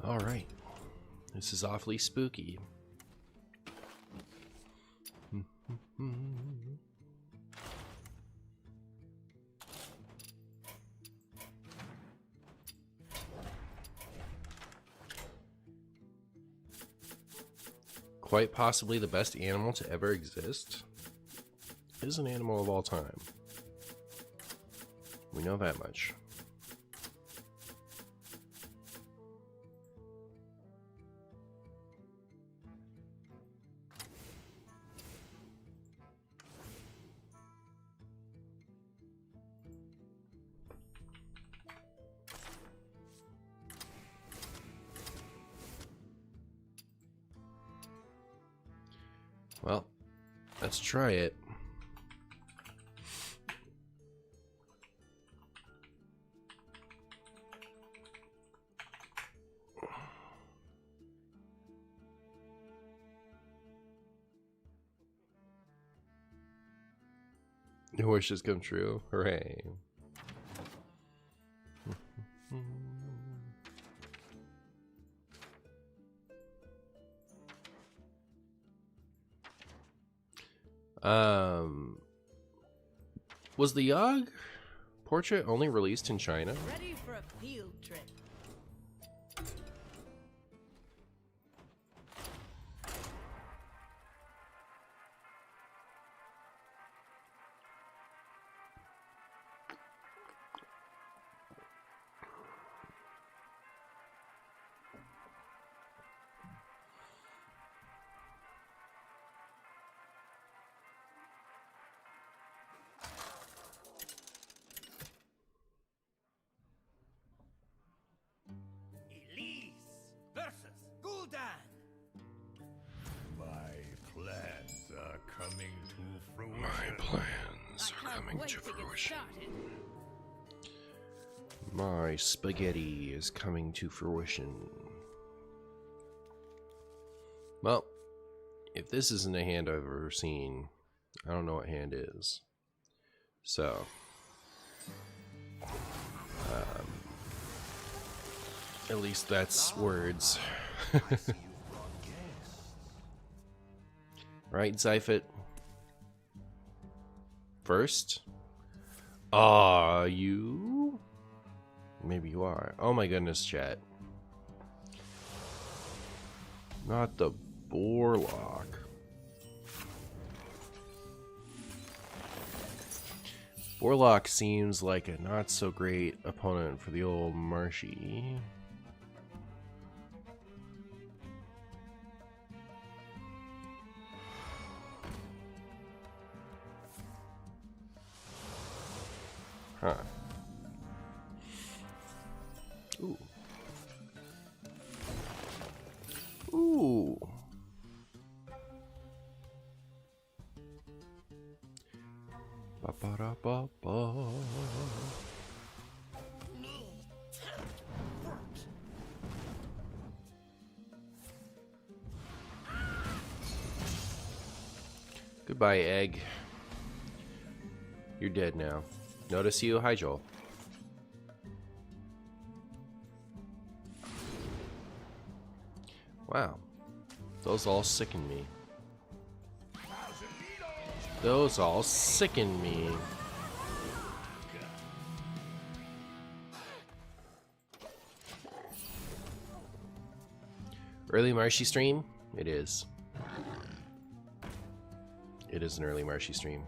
Alright. This is awfully spooky. Quite possibly the best animal to ever exist is an animal of all time. We know that much. Well, let's try it. Your wishes come true. Hooray. Was the Yog portrait only released in China? Ready for a field trip. My spaghetti is coming to fruition. Well, if this isn't a hand I've ever seen, I don't know what hand is. So, at least that's words. Right, Zyphit? First? Are you? Maybe you are. Oh my goodness, chat. Not the Borlock. Borlock seems like a not so great opponent for the old Marshy. Huh. Ooh. Ooh. Ba ba da ba ba. Goodbye, egg. You're dead now. Notice you. Hi, Joel. Wow. Those all sicken me. Those all sicken me. Early Marshy stream? It is. It is an early Marshy stream.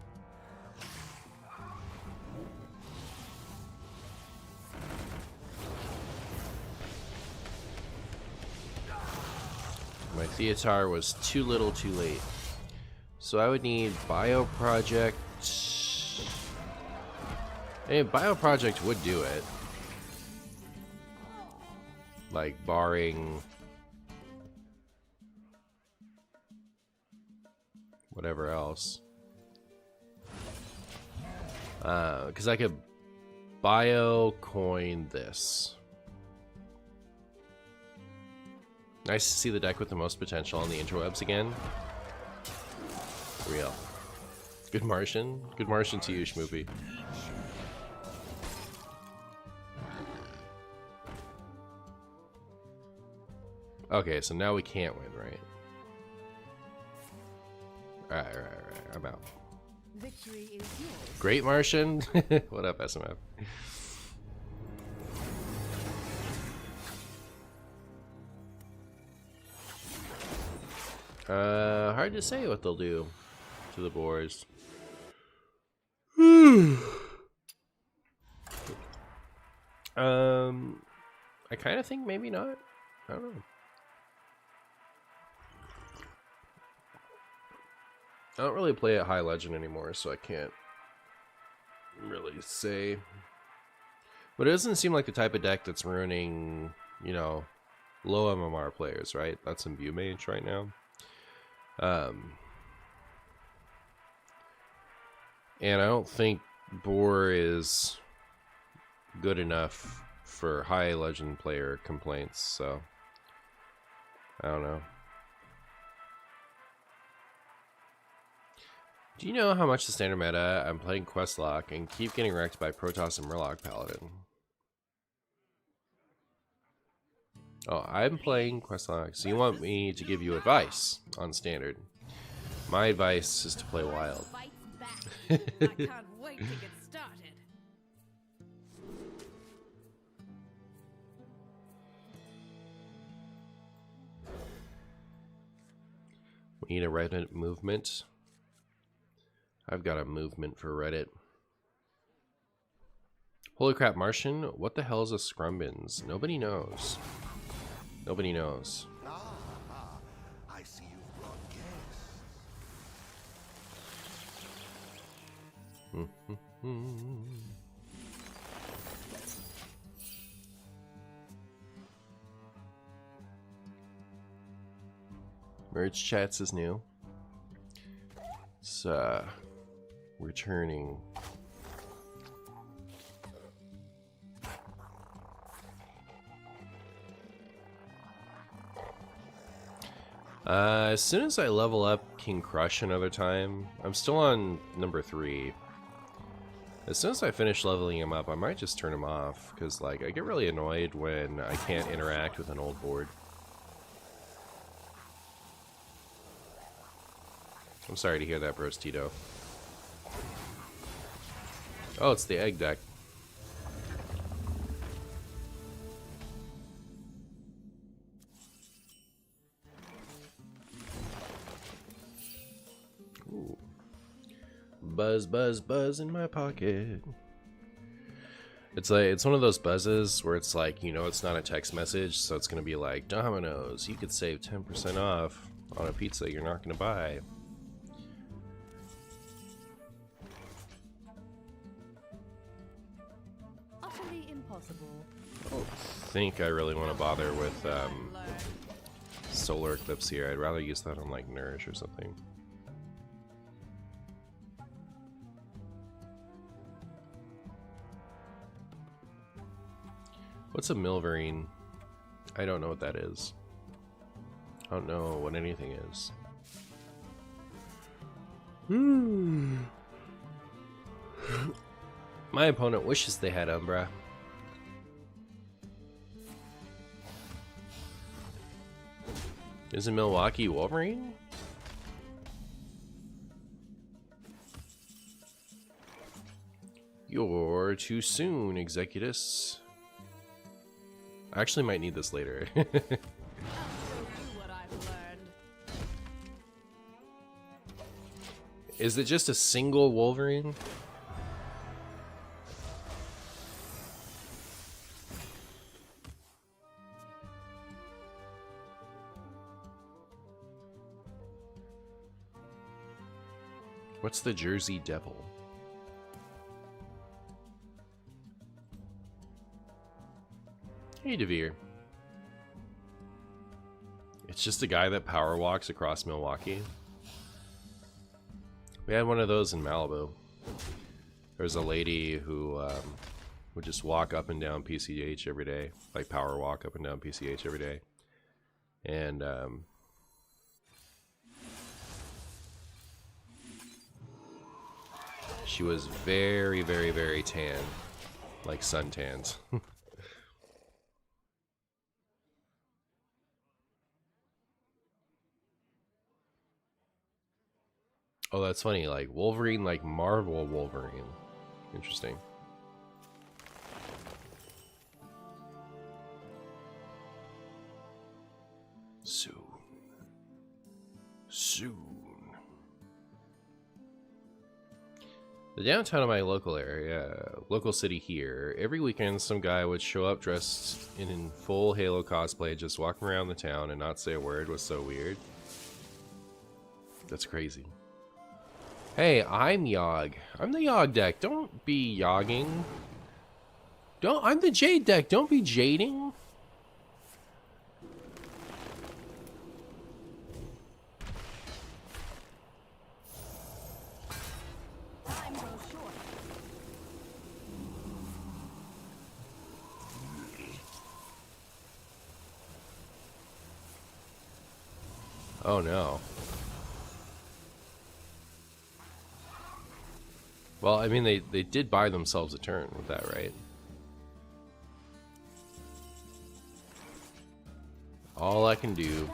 My Theatar was too little too late. So I would need Bioproject. Hey, Bioproject would do it. Like, barring whatever else. Because I could bio-coin this. Nice to see the deck with the most potential on the interwebs again. Real. Good Martian. Good Martian to you, Schmoopy. Okay, so now we can't win, right? Alright. I'm out. Victory is yours. Great Martian. What up, SMF? Hard to say what they'll do to the boars. I kind of think maybe not. I don't know. I don't really play at High Legend anymore, so I can't really say. But it doesn't seem like the type of deck that's ruining, you know, low MMR players, right? That's in view mage right now. And I don't think Boar is good enough for High Legend player complaints, so I don't know. Do you know how much the standard meta? I'm playing Questlock and keep getting wrecked by Protoss and Murloc Paladin. Oh, I'm playing Questlock, so you want me to give you advice on standard. My advice is to play wild. I can't wait to get started. We need a Reddit movement. I've got a movement for Reddit. Holy crap, Martian, what the hell is a scrumbins? Nobody knows. Nobody knows. I see you've brought guests. Merge chats is new. It's returning. As soon as I level up King Crush another time, I'm still on number 3. As soon as I finish leveling him up, I might just turn him off, because like I get really annoyed when I can't interact with an old board. I'm sorry to hear that, Bros Tito. Oh, it's the egg deck. Ooh. Buzz, buzz, buzz in my pocket. It's like, it's one of those buzzes where it's like, you know, it's not a text message, so it's gonna be like, Domino's, you could save 10% off on a pizza you're not gonna buy. Utterly impossible. I don't think I really want to bother with Solar Eclipse here. I'd rather use that on like Nourish or something. What's a Milverine? I don't know what that is. I don't know what anything is. My opponent wishes they had Umbra. Is it Milwaukee Wolverine? You're too soon, Executus. I actually might need this later. I'll show you what I've learned. Is it just a single Wolverine? What's the Jersey Devil? Hey, Devere. It's just a guy that power walks across Milwaukee. We had one of those in Malibu. There's a lady who would just walk up and down PCH every day, like power walk up and down PCH every day. And she was very, very, very tan, like suntans. Oh, that's funny. Like Wolverine, like Marvel Wolverine. Interesting. Soon. Soon. The downtown of my local area, local city here, every weekend some guy would show up dressed in full Halo cosplay, just walking around the town and not say a word. Was so weird. That's crazy. Hey, I'm Yog. I'm the Yog deck. Don't be yogging. I'm the Jade deck. Don't be jading. Oh no. Well, I mean, they did buy themselves a turn with that, right? All I can do.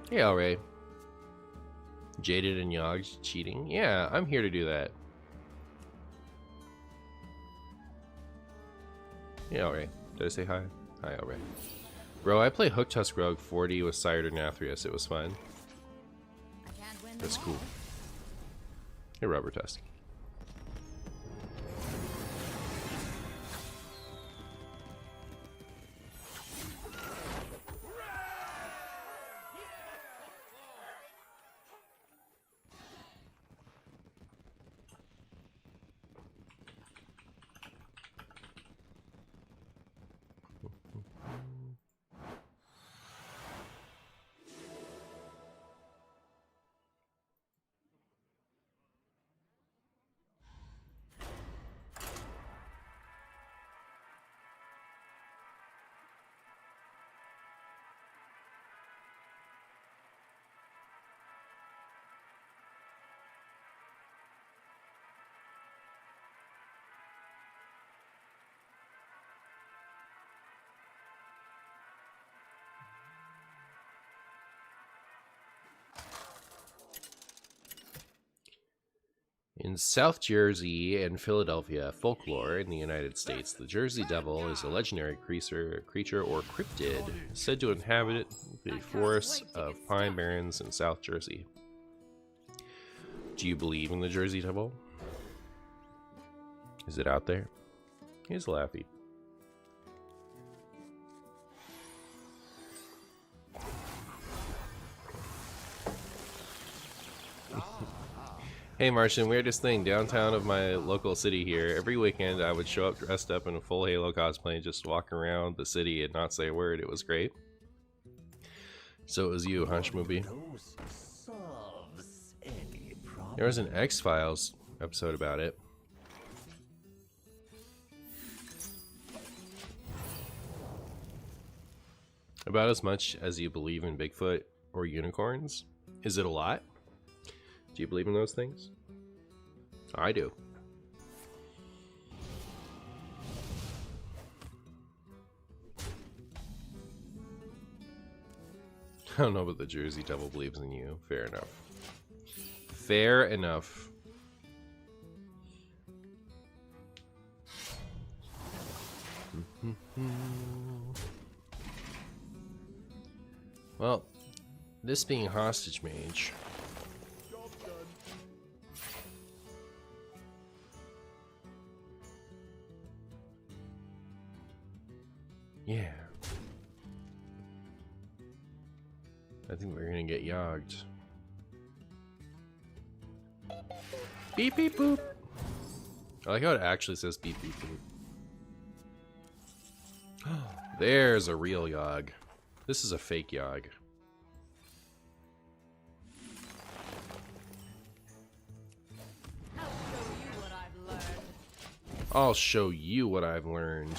Hey, Alray. Jaded and Yogg cheating? Yeah, I'm here to do that. Yeah, Alray. Did I say hi? Hi, Alray. Bro, I play Hook Tusk Rogue 40 with Sired and Athreus. It was fun. That's cool. Hey, Rubber Tusk. In South Jersey and Philadelphia folklore in the United States, the Jersey Devil is a legendary creature or cryptid said to inhabit the forests of pine barrens in South Jersey. Do you believe in the Jersey Devil? Is it out there? He's Laffy. Hey Martian, weirdest thing, downtown of my local city here, every weekend I would show up dressed up in a full Halo cosplay and just walk around the city and not say a word. It was great. So it was you, huh, Shmoopy? There was an X-Files episode about it. About as much as you believe in Bigfoot or unicorns? Is it a lot? Do you believe in those things? I do. I don't know, but the Jersey Devil believes in you. Fair enough. Fair enough. Well, this being hostage mage. Yeah. I think we're gonna get yogged. Beep beep boop. I like how it actually says beep beep boop. There's a real Yogg. This is a fake Yogg. I'll show you what I've learned.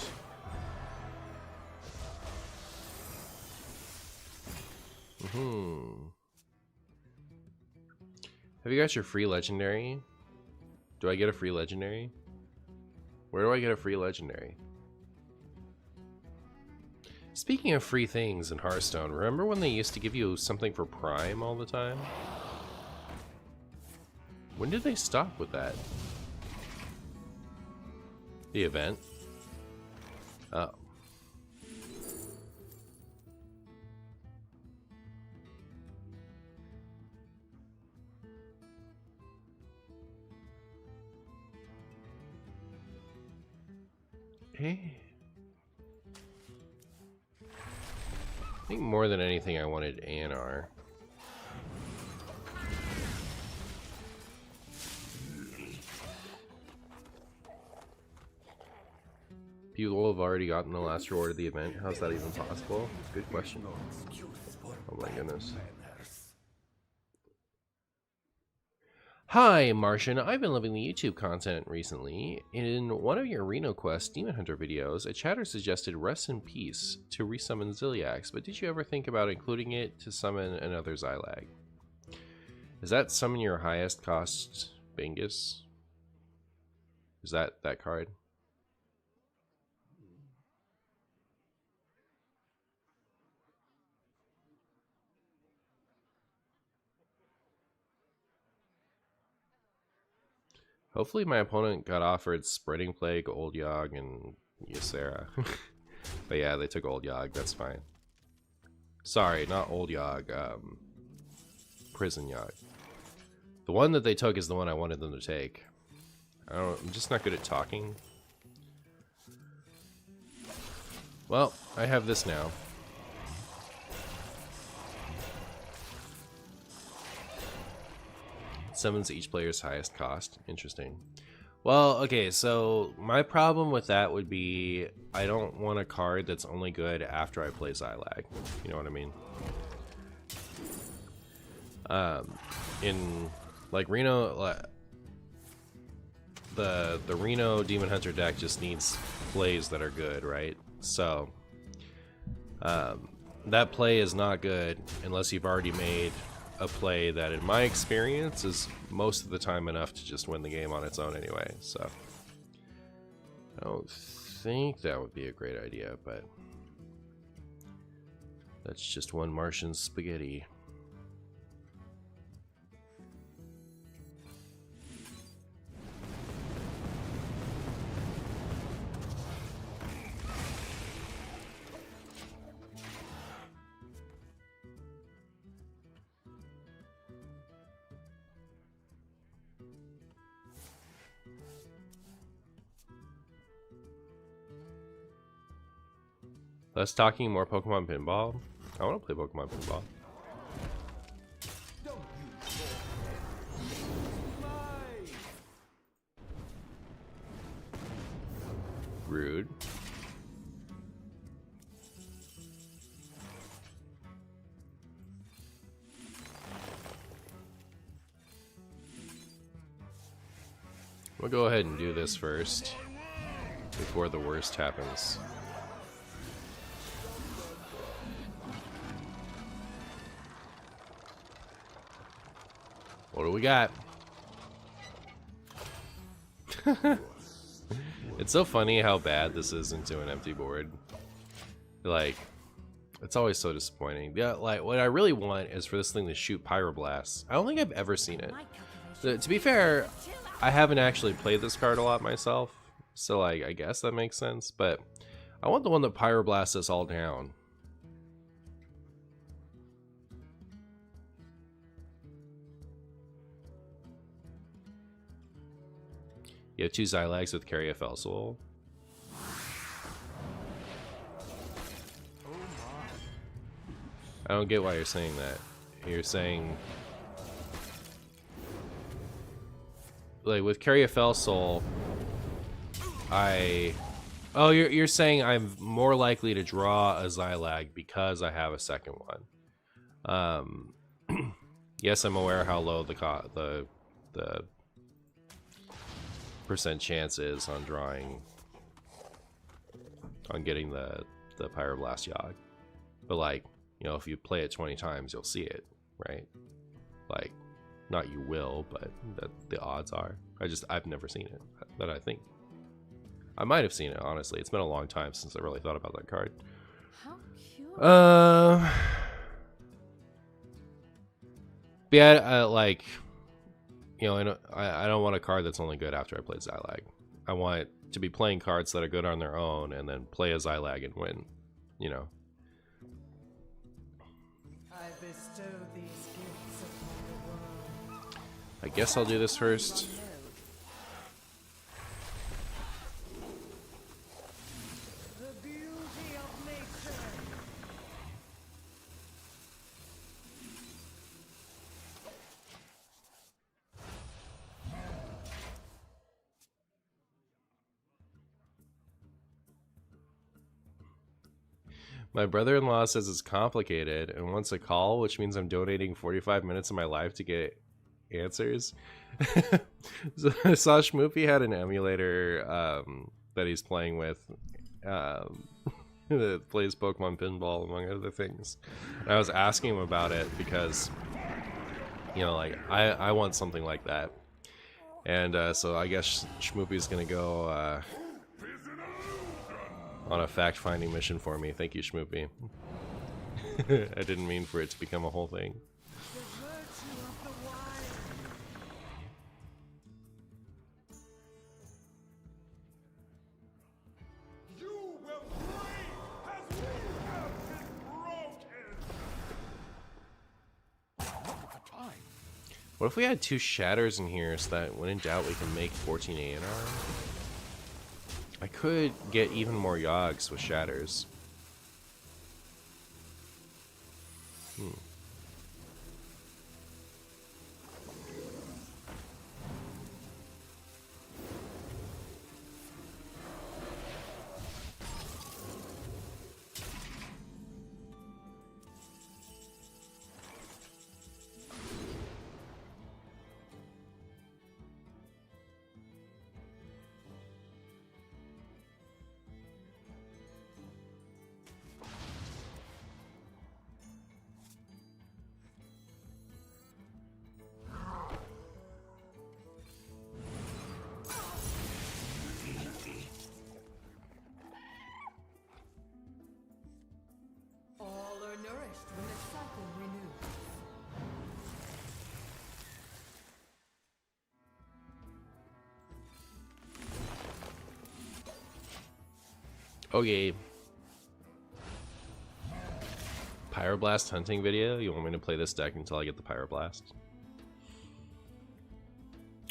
Have you got your free legendary? Do I get a free legendary? Where do I get a free legendary? Speaking of free things in Hearthstone, remember when they used to give you something for Prime all the time? When did they stop with that? The event? Oh. Hey. I think more than anything I wanted Anar. People have already gotten the last reward of the event. How's that even possible? Good question. Oh my goodness. Hi, Martian. I've been loving the YouTube content recently. In one of your Reno Quest Demon Hunter videos, a chatter suggested Rest in Peace to resummon Ziliax, but did you ever think about including it to summon another Zylag? Is that summon your highest cost Bingus? Is that card? Hopefully my opponent got offered Spreading Plague, Old Yog, and Ysera. But yeah, they took Old Yog, that's fine. Sorry, not Old Yog, Prison Yog. The one that they took is the one I wanted them to take. I'm just not good at talking. Well, I have this now. Summons each player's highest cost. Interesting. Well, okay, so my problem with that would be I don't want a card that's only good after I play Zylag. You know what I mean? In like Reno, the Reno Demon Hunter deck just needs plays that are good, right? So that play is not good unless you've already made a play that, in my experience, is most of the time enough to just win the game on its own anyway. So I don't think that would be a great idea, but that's just one Martian spaghetti. Less talking, more Pokemon Pinball. I want to play Pokemon Pinball. Rude. We'll go ahead and do this first before the worst happens. What do we got? It's so funny how bad this is into an empty board. Like, it's always so disappointing. Yeah, like, what I really want is for this thing to shoot Pyroblasts. I don't think I've ever seen it. To be fair, I haven't actually played this card a lot myself, so like, I guess that makes sense, but I want the one that Pyroblasts us all down. You have two Zylags with Carry a Fell Soul. I don't get why you're saying that. You're saying, like, with Carry a Fell Soul, oh, you're saying I'm more likely to draw a Zylag because I have a second one. Yes, I'm aware how low the percent chance is on getting the Pyroblast Yogg, but like, you know, if you play it 20 times you'll see it, right? Like, not you will, but the odds are. I've never seen it, but I think I might have seen it. Honestly, it's been a long time since I really thought about that card. How cute. Yeah, like, you know, I don't want a card that's only good after I play Xylag. I want to be playing cards that are good on their own and then play a Xylag and win, you know. I bestowed these gifts upon the world. I guess I'll do this first. The beauty of nature. My brother-in-law says it's complicated and wants a call, which means I'm donating 45 minutes of my life to get answers. So I saw Schmoopy had an emulator that he's playing with that plays Pokemon Pinball, among other things. And I was asking him about it because, you know, like, I want something like that. And so I guess Schmoopy's going to go on a fact-finding mission for me. Thank you, Schmoopy. I didn't mean for it to become a whole thing. The virtue of the wild. You will break as we have been broken. Look at the time. What if we had 2 Shatters in here so that when in doubt we can make 14 ANR? I could get even more Yogs with Shatters. All are nourished when the cycle renews. Okay. Pyroblast hunting video? You want me to play this deck until I get the Pyroblast?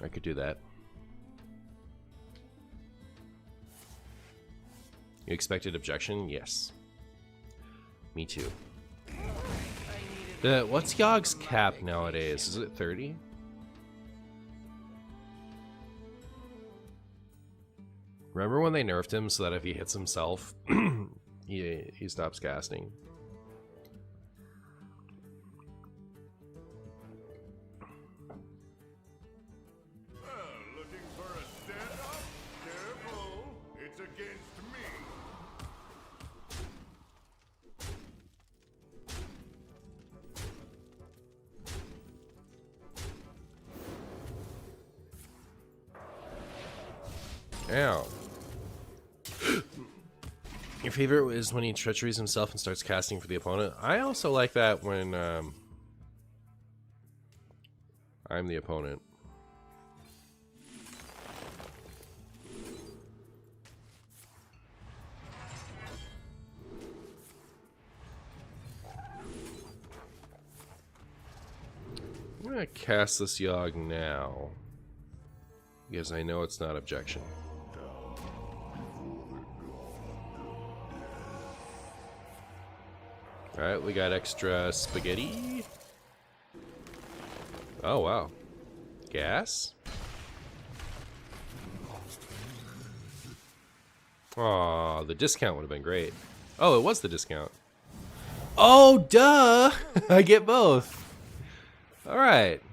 I could do that. You expected objection? Yes. Me too. What's Yog's cap nowadays? Is it 30? Remember when they nerfed him so that if he hits himself, he stops casting? Looking for a stand-up? Careful, it's against me. Ow. Your favorite is when he treacheries himself and starts casting for the opponent. I also like that when I'm the opponent. I'm gonna cast this Yogg now because I know it's not objection. Alright, we got extra spaghetti. Oh, wow. Gas? Aw, the discount would have been great. Oh, it was the discount. Oh, duh! I get both. Alright.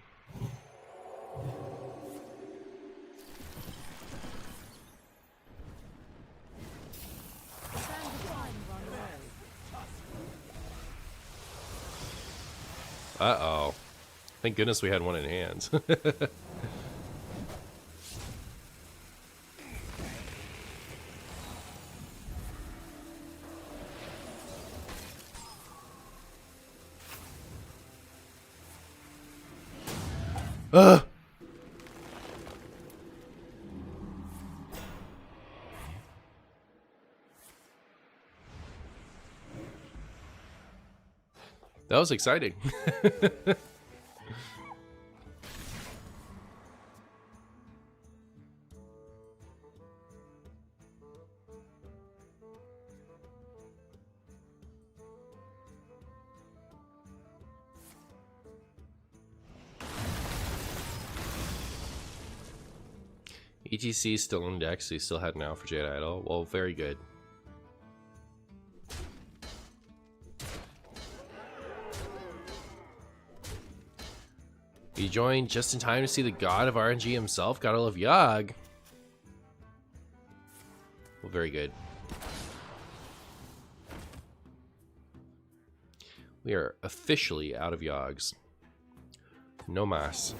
Uh-oh. Thank goodness we had one in hand. Ugh! That was exciting. ETC still in deck, so you still had an Alpha Jade Idol. Well, very good. You joined just in time to see the god of RNG himself. Gotta love Yog. Well, very good. We are officially out of Yogs. No mas.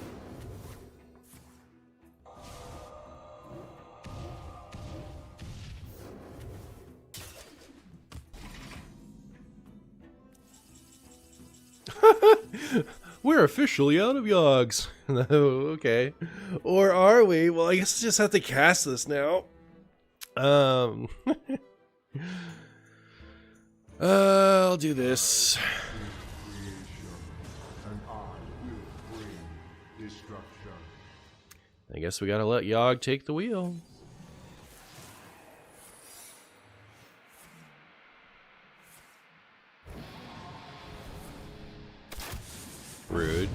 We're officially out of Yogs. Okay. Or are we? Well, I guess I just have to cast this now. I'll do this. I guess we gotta let Yog take the wheel. Rude.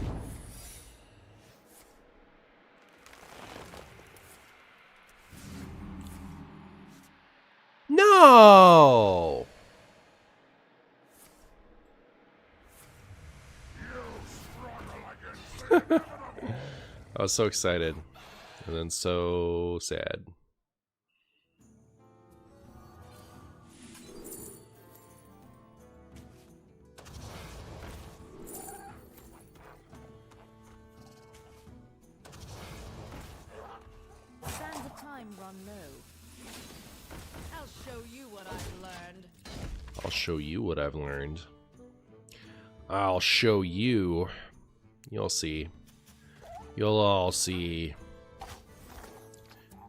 No! I was so excited. And then so sad. Sands of time run low. I'll show you what I've learned. I'll show you what I've learned. I'll show you. You'll see. You'll all see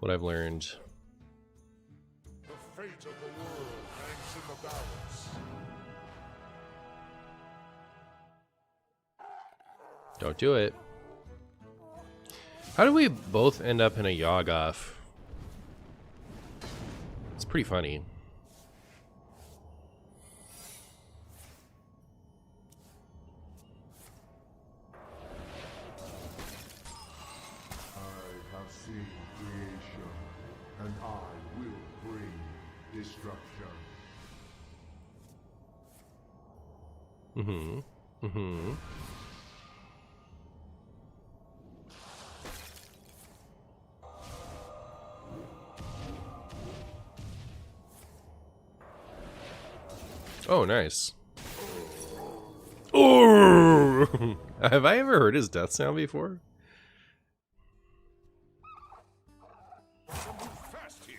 what I've learned. The fate of the world hangs in the balance. Don't do it. How do we both end up in a Yog off? It's pretty funny. I have seen creation, and I will bring destruction. Mm-hmm. Mm-hmm. Oh, nice. Oh! Have I ever heard his death sound before? Move fast here.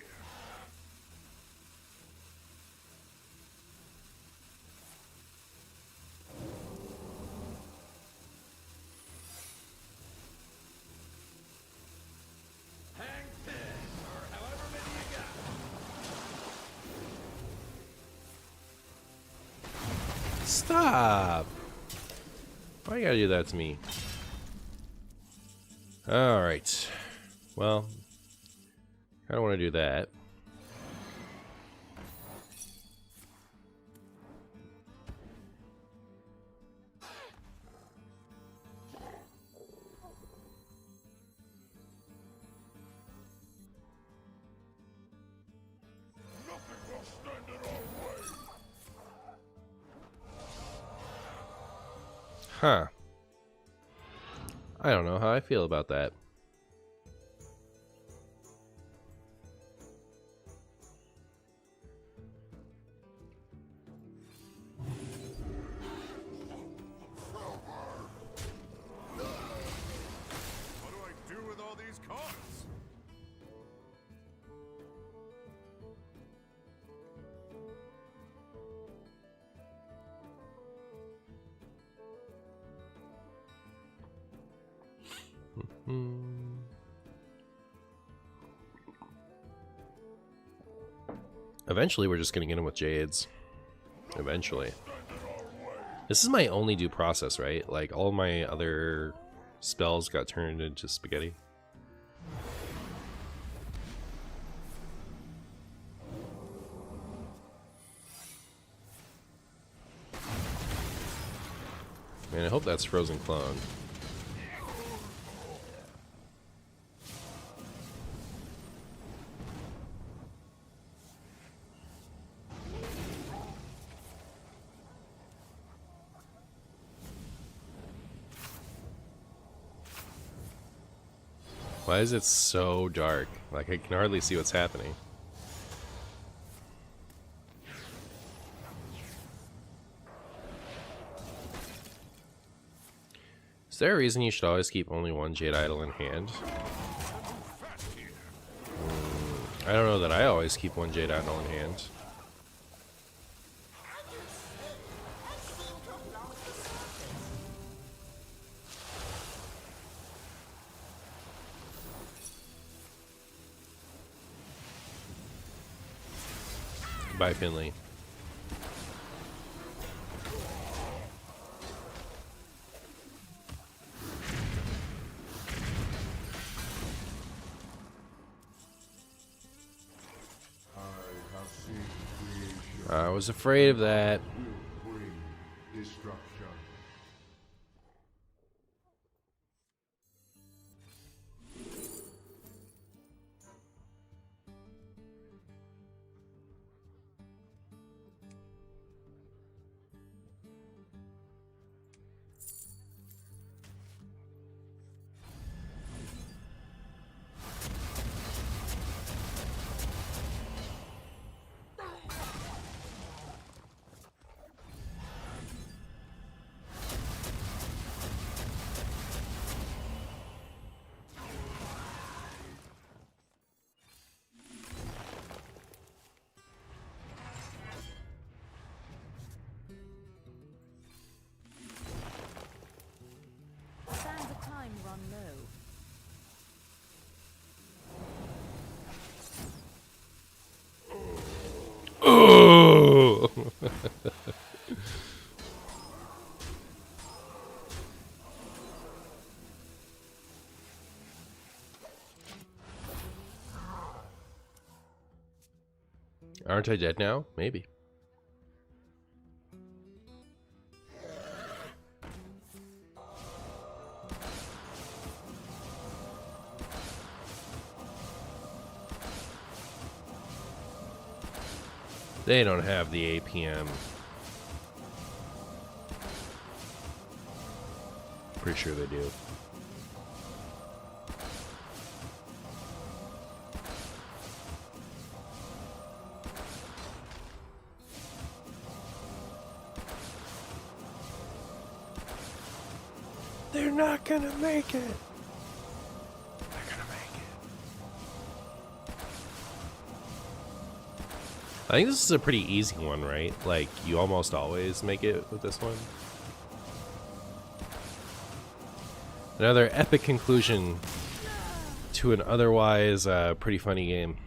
Hang 10, or however many you got. Stop! Why you gotta do that to me? Alright. Well, I don't want to do that. Nothing will stand in our way. Huh. I don't know how I feel about that. What do I do with all these cards? Eventually, we're just gonna get him with Jades. Eventually. This is my only due process, right? Like, all my other spells got turned into spaghetti. Man, I hope that's Frozen Clone. Why is it so dark? Like, I can hardly see what's happening. Is there a reason you should always keep only one Jade Idol in hand? I don't know that I always keep one Jade Idol in hand. Goodbye, Finley. I was afraid of that. Will bring destruction. Sands of time run low. Oh! Aren't I dead now? Maybe. They don't have the APM. Pretty sure they do. They're not gonna make it. They're gonna make it. I think this is a pretty easy one, right? Like, you almost always make it with this one. Another epic conclusion to an otherwise pretty funny game.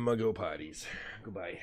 I'll go potties. Goodbye.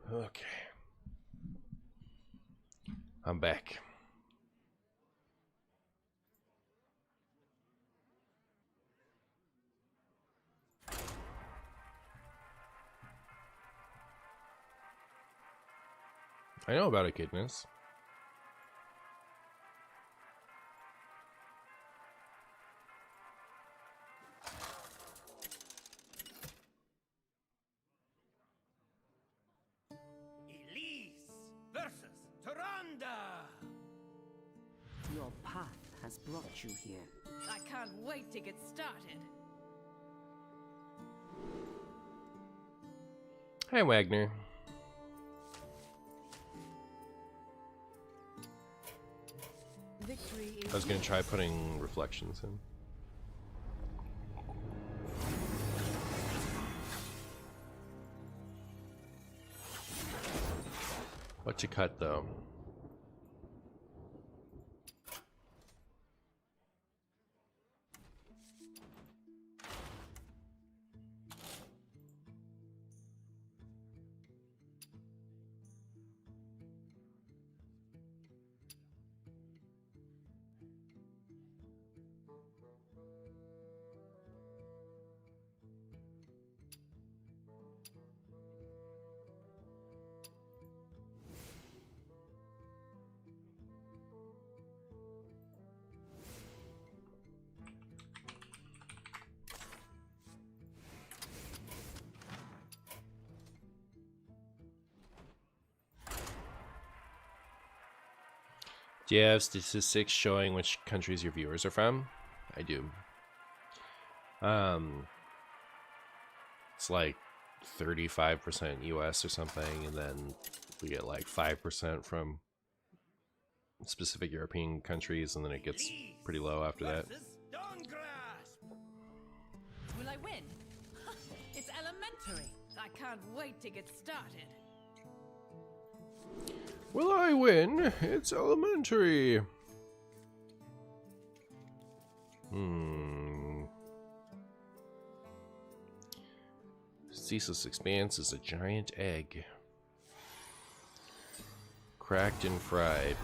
Okay. I'm back. I know about echidnas. Elise versus Tyrande. Your path has brought you here. I can't wait to get started. Hi, Wagner. Victory is I was gonna try putting reflections in. What to cut though? Do you have statistics showing which countries your viewers are from? I do. It's like 35% US or something, and then we get like 5% from specific European countries, and then it gets pretty low after that. Versus Stonegrasp. Will I win? It's elementary. I can't wait to get started. Will I win? It's elementary. Ceaseless Expanse is a giant egg. Cracked and fried.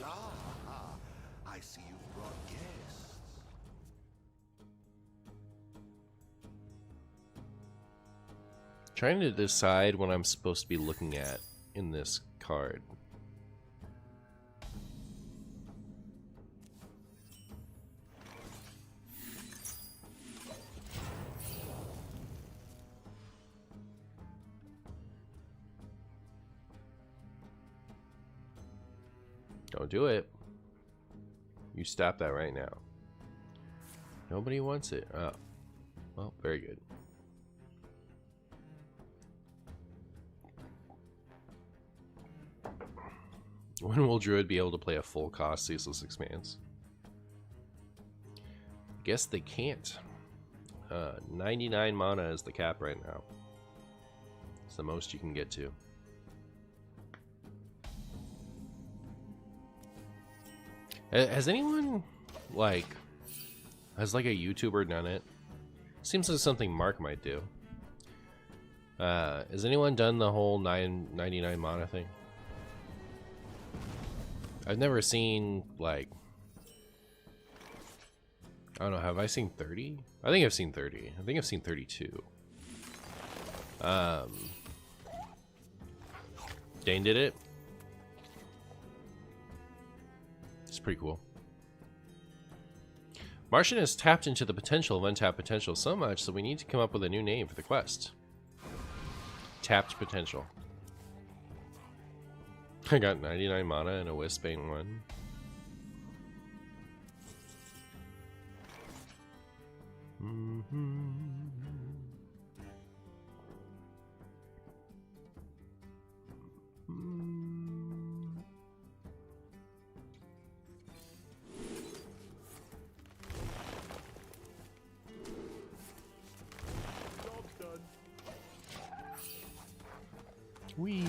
Ah, I see you've brought guests. Trying to decide what I'm supposed to be looking at in this card. Don't do it. You stop that right now. Nobody wants it. Oh. Well, very good. When will Druid be able to play a full cost Ceaseless Expanse? Guess they can't. 99 mana is the cap right now. It's the most you can get to. Has anyone, has like a YouTuber done it? Seems like something Mark might do. Has anyone done the whole 99 mana thing? I've never seen, like, I don't know, have I seen 30? I think I've seen 30. I think I've seen 32. Dane did it. It's pretty cool. Martian has tapped into the potential of untapped potential so much that we need to come up with a new name for the quest. Tapped potential. I got 99 mana and a Wisbane one. Whee!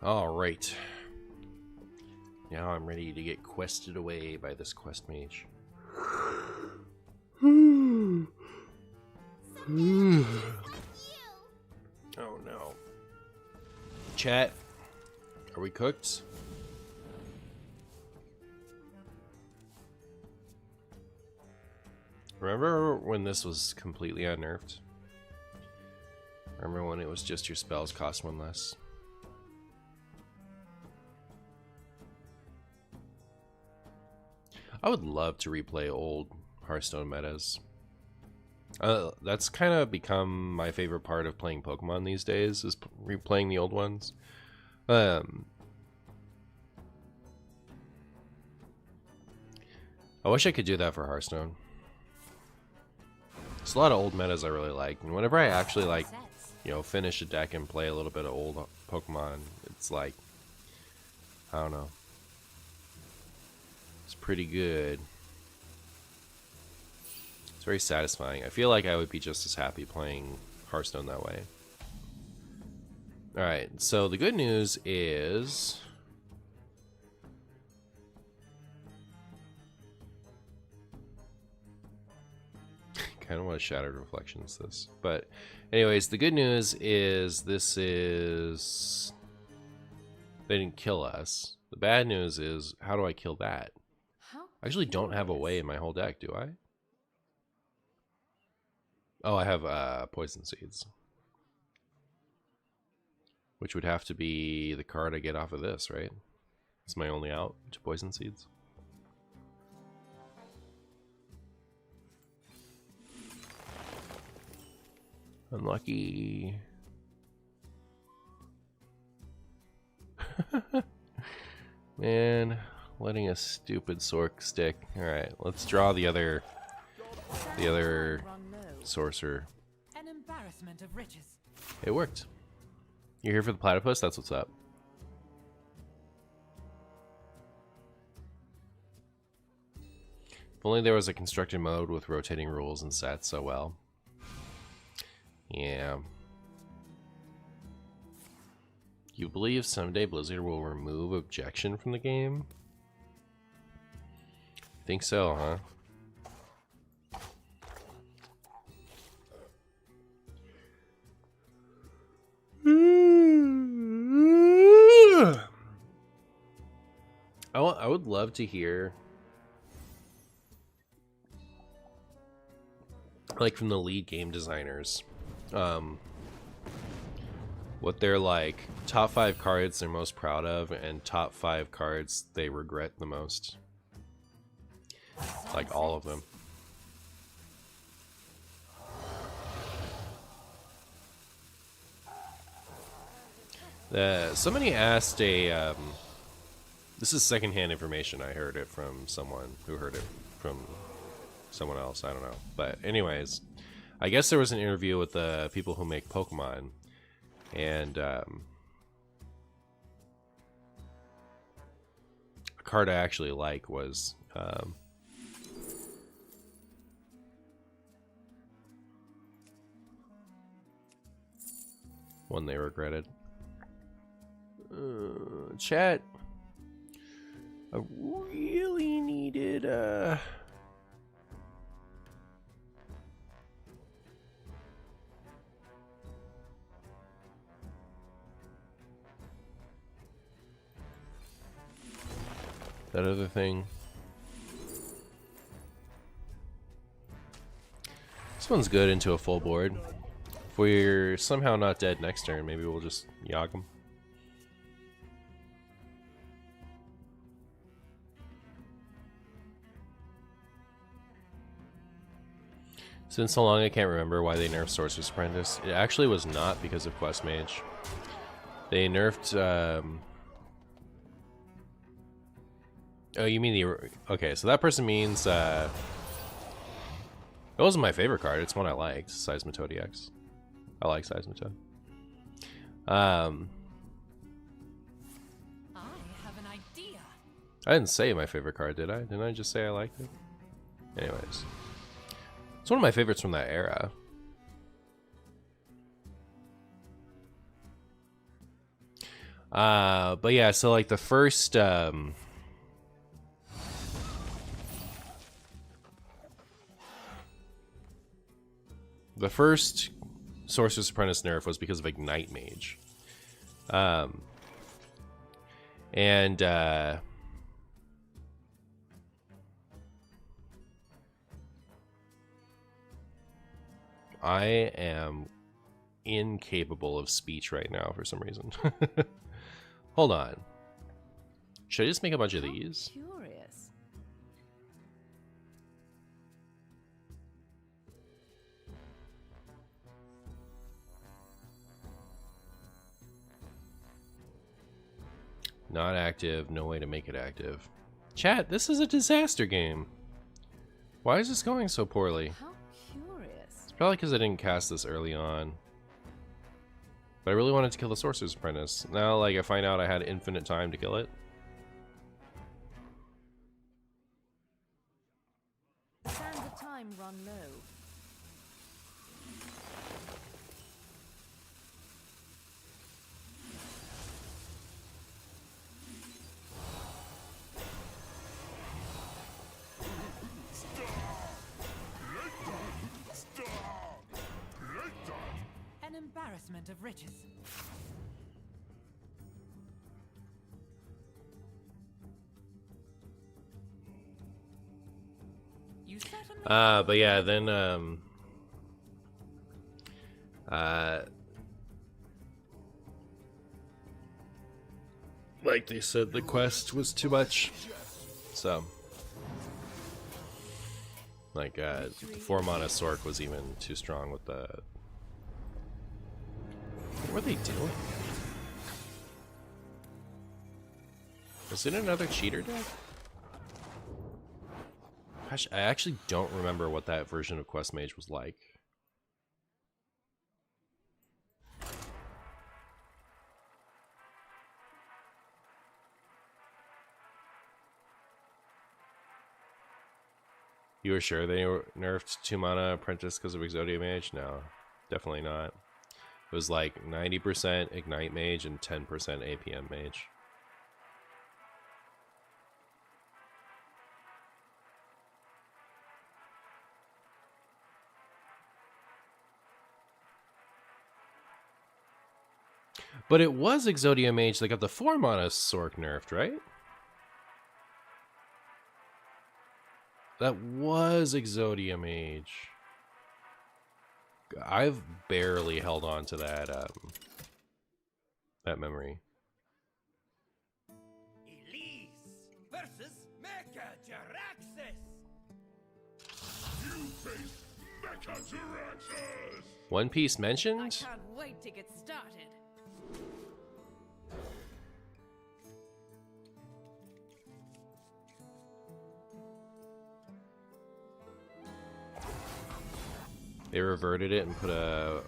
All right. Now I'm ready to get quested away by this quest mage. Oh no. Chat, are we cooked? Remember when this was completely unnerfed? Remember when it was just your spells cost one less? I would love to replay old Hearthstone metas. That's kind of become my favorite part of playing Pokemon these days, is replaying the old ones. I wish I could do that for Hearthstone. There's a lot of old metas I really like, and whenever I actually like, you know, finish a deck and play a little bit of old Pokemon, it's like, I don't know, it's pretty good. It's very satisfying. I feel like I would be just as happy playing Hearthstone that way. Alright, so the good news is... kind of want to Shattered Reflections this. But anyways, the good news is this is... they didn't kill us. The bad news is, how do I kill that? I actually don't have a way in my whole deck, do I? Oh, I have Poison Seeds. Which would have to be the card I get off of this, right? It's my only out to Poison Seeds. Unlucky. Man, letting a stupid Sork stick. Alright, let's draw the other sorcerer. An embarrassment of riches. It worked. You're here for the platypus? That's what's up. If only there was a constructed mode with rotating rules and sets so well. Yeah. You believe someday Blizzard will remove objection from the game? Think so, huh? I would love to hear, like, from the lead game designers, what their, like, top 5 cards they're most proud of and top 5 cards they regret the most. Like, all of them. Somebody asked a, this is secondhand information. I heard it from someone who heard it from someone else. I don't know. But anyways, I guess there was an interview with the people who make Pokemon. And a card I actually like was one they regretted. Chat. I really needed that other thing. This one's good into a full board. If we're somehow not dead next turn, maybe we'll just Yog him. It's been so long I can't remember why they nerfed Sorcerer's Apprentice. It actually was not because of Quest Mage. They nerfed... Oh, you mean the... Okay, so that person means... It wasn't my favorite card. It's one I liked. Seismitoad EX. I like Seismitoad. I have an idea. I didn't say my favorite card, did I? Didn't I just say I liked it? Anyways. It's one of my favorites from that era. But yeah, so like the first The first Sorcerer's Apprentice nerf was because of Ignite Mage. And I am incapable of speech right now for some reason. Hold on. Should I just make a bunch of these? Curious. Not active. No way to make it active. Chat, this is a disaster game. Why is this going so poorly? How curious. It's probably because I didn't cast this early on. But I really wanted to kill the Sorcerer's Apprentice. Now, like, I find out I had infinite time to kill it. Sands of time run low. An embarrassment of riches. You certainly But yeah, then, like they said, the quest was too much. So, like, 4-mana Sork was even too strong with the... What were they doing? Was it another cheater deck? Gosh, I actually don't remember what that version of Quest Mage was like. You were sure they nerfed 2-mana Apprentice because of Exodia Mage? No, definitely not. It was like 90% Ignite Mage and 10% APM Mage. But it was Exodia Mage that got the 4-mana Sork nerfed, right? That was Exodia Mage. I've barely held on to that that memory. Elise versus Mecha Jaraxxus. You face Mechajaraxxus! One Piece I mentioned? can't wait to get started. They reverted it and put a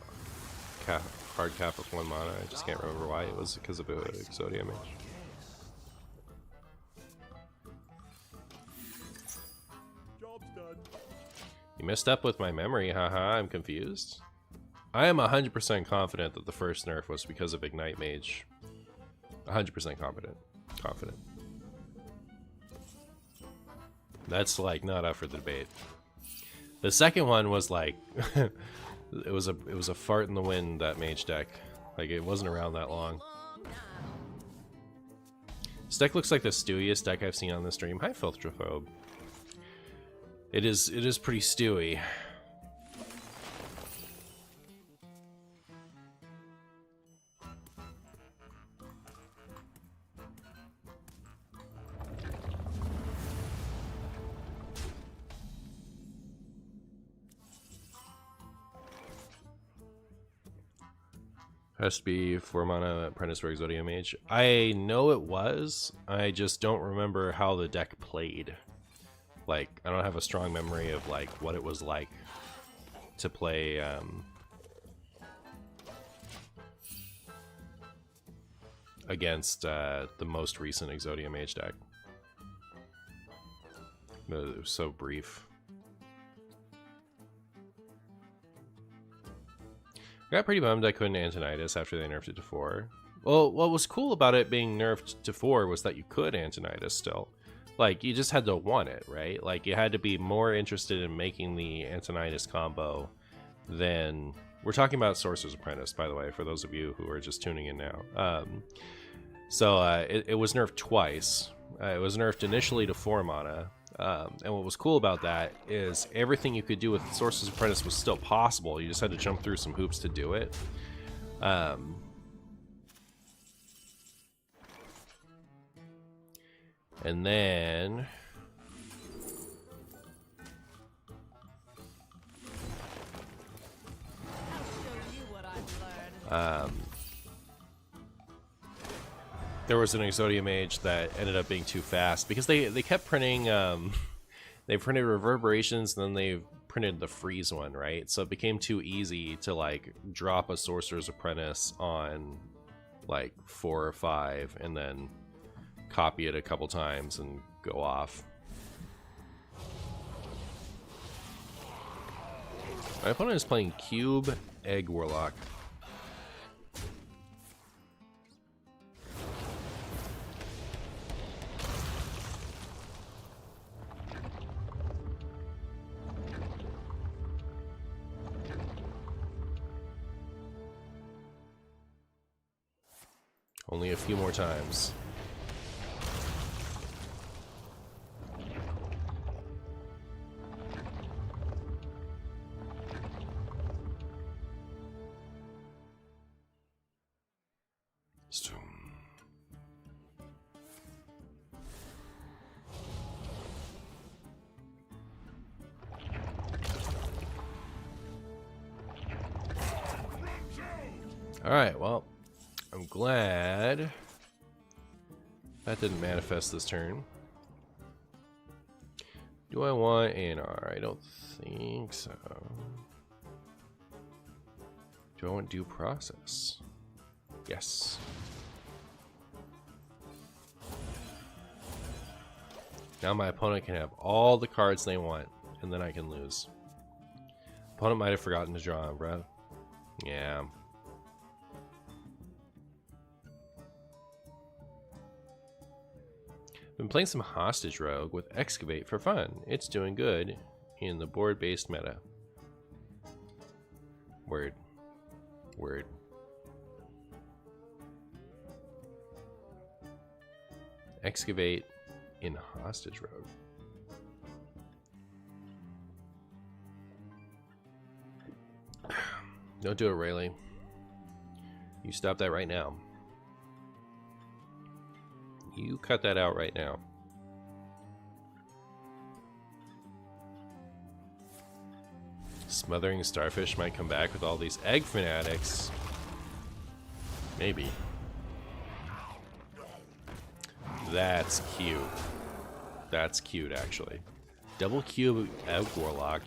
hard cap of 1 mana. I just can't remember why. It was because of Exodia Mage. Job's done. You messed up with my memory, haha. I'm confused. I am 100% confident that the first nerf was because of Ignite Mage. 100% confident. That's like not up for the debate. The second one was like it was a fart in the wind, that mage deck. Like, it wasn't around that long. This deck looks like the stewiest deck I've seen on the stream. Hi, Filtrophobe. It is pretty stewy. Has to be 4-mana Apprentice for Exodia Mage. I know it was. I just don't remember how the deck played. Like, I don't have a strong memory of like what it was like to play against the most recent Exodia Mage deck. It was so brief. I got pretty bummed I couldn't Antonidas after they nerfed it to 4. Well, what was cool about it being nerfed to 4 was that you could Antonidas still. Like, you just had to want it, right? Like, you had to be more interested in making the Antonidas combo then we're talking about Sorcerer's Apprentice, by the way, for those of you who are just tuning in now. It was nerfed twice. It was nerfed initially to 4 mana, and what was cool about that is everything you could do with Sorcerer's Apprentice was still possible. You just had to jump through some hoops to do it. And then I'll show you what I've learned. there was an Exodia Mage that ended up being too fast because they kept printing. They printed Reverberations, and then they printed the Freeze one, right? So it became too easy to like drop a Sorcerer's Apprentice on like 4 or 5, and then copy it a couple times and go off. My opponent is playing Cube Egg Warlock. Only a few more times. Alright, well, I'm glad that didn't manifest this turn. Do I want A&R? I don't think so. Do I want due process? Yes. Now my opponent can have all the cards they want, and then I can lose. Opponent might have forgotten to draw, bro. Yeah. Been playing some Hostage Rogue with Excavate for fun. It's doing good in the board-based meta. Word. Word. Excavate in Hostage Rogue. Don't do it, Rayleigh. You stop that right now. You cut that out right now. Smothering Starfish might come back with all these egg fanatics. Maybe. That's cute. That's cute, actually. Double cube Egg Warlock.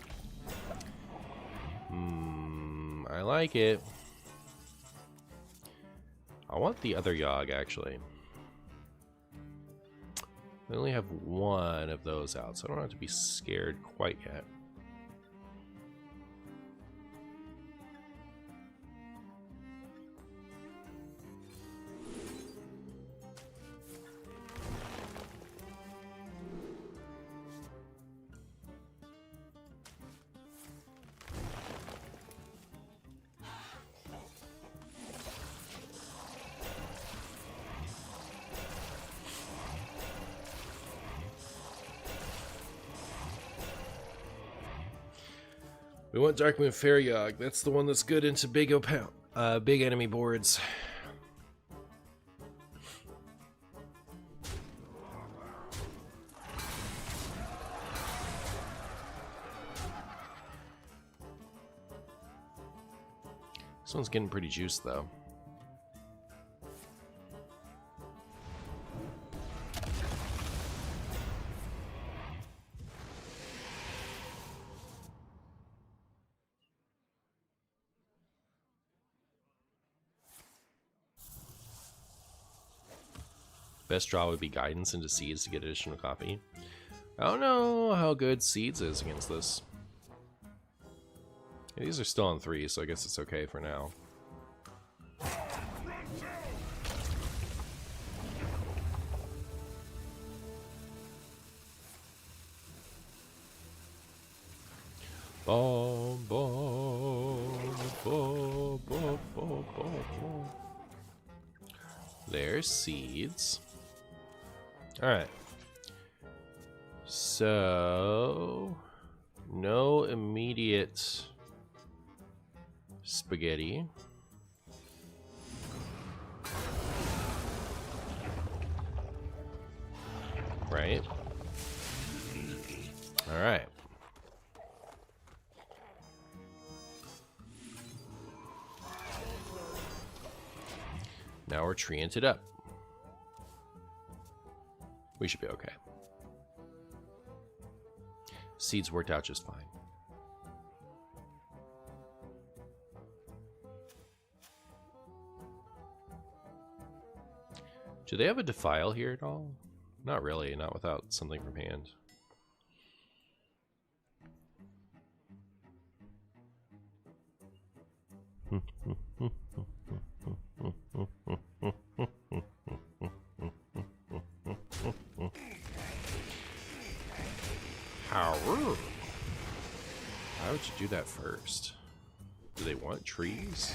I like it. I want the other Yogg, actually. I only have one of those out, so I don't have to be scared quite yet. We want Darkmoon Fair Yogg. That's the one that's good into big enemy boards. This one's getting pretty juiced, though. Best draw would be Guidance into Seeds to get additional copy. I don't know how good Seeds is against this. These are still on 3, so I guess it's okay for now. Bom, bom. There's seeds. Alright. So, no immediate spaghetti. Right? Alright. Now we're treeing it up. We should be okay. Seeds worked out just fine. Do they have a defile here at all? Not really, not without something from hand. Why would you do that first? Do they want trees?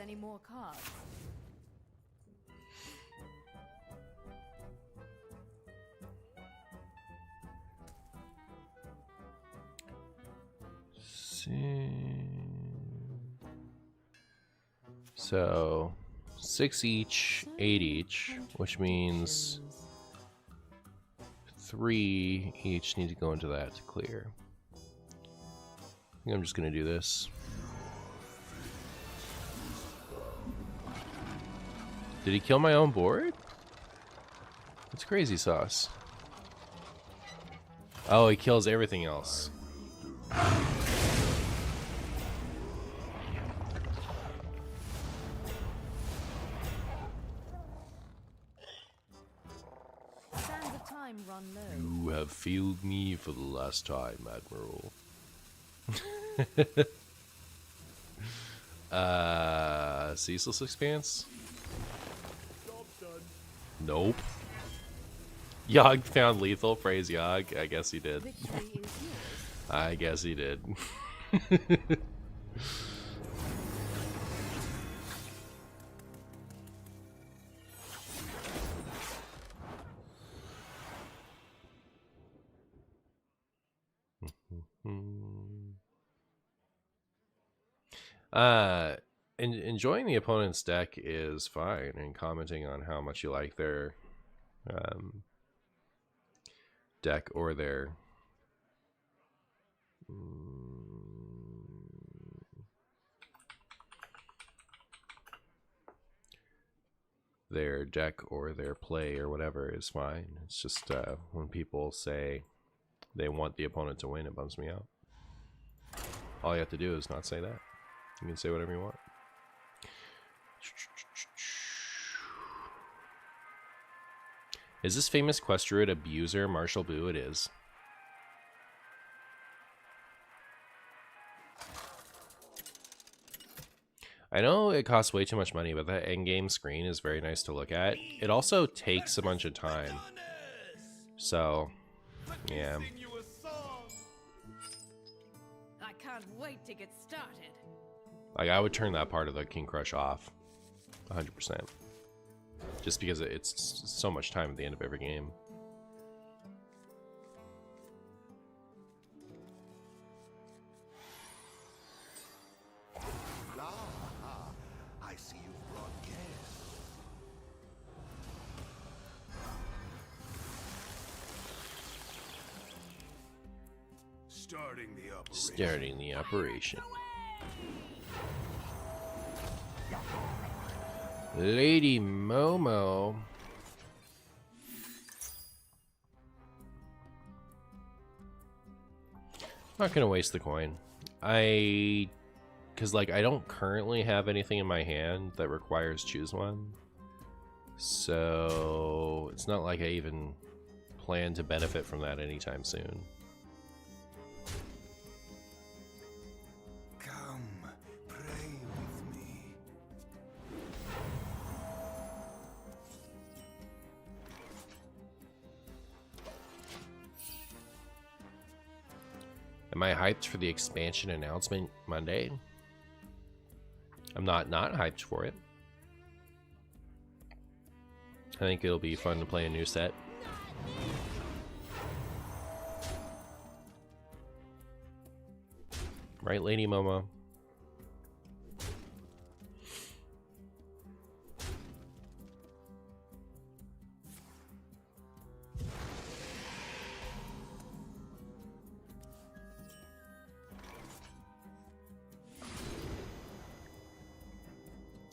Any more cards? So 6 each, 8 each, which means 3 each need to go into that to clear. I think I'm just gonna do this. Did he kill my own board? That's crazy sauce. Oh, he kills everything else. Sands of time run low. You have failed me for the last time, Admiral. Ceaseless Expanse? Nope. Yog found lethal. Praise Yog. I guess he did. Victory is yours. I guess he did. Enjoying the opponent's deck is fine, and commenting on how much you like their deck or their deck or their play or whatever is fine. It's just when people say they want the opponent to win, it bums me out. All you have to do is not say that. You can say whatever you want. Is this famous quest druid abuser Marshall Boo? It is. I know it costs way too much money, but that endgame screen is very nice to look at. It also takes a bunch of time. So, yeah. I can't wait to get started. Like, I would turn that part of the King Crush off 100%. Just because it's so much time at the end of every game. I see you've brought guests. Starting the operation. Starting the operation. Lady Momo. Not gonna waste the coin. Because like I don't currently have anything in my hand that requires choose one, so it's not like I even plan to benefit from that anytime soon. Come, pray with me. Am I hyped for the expansion announcement Monday? I'm not hyped for it. I think it'll be fun to play a new set. Right, Lady Momo?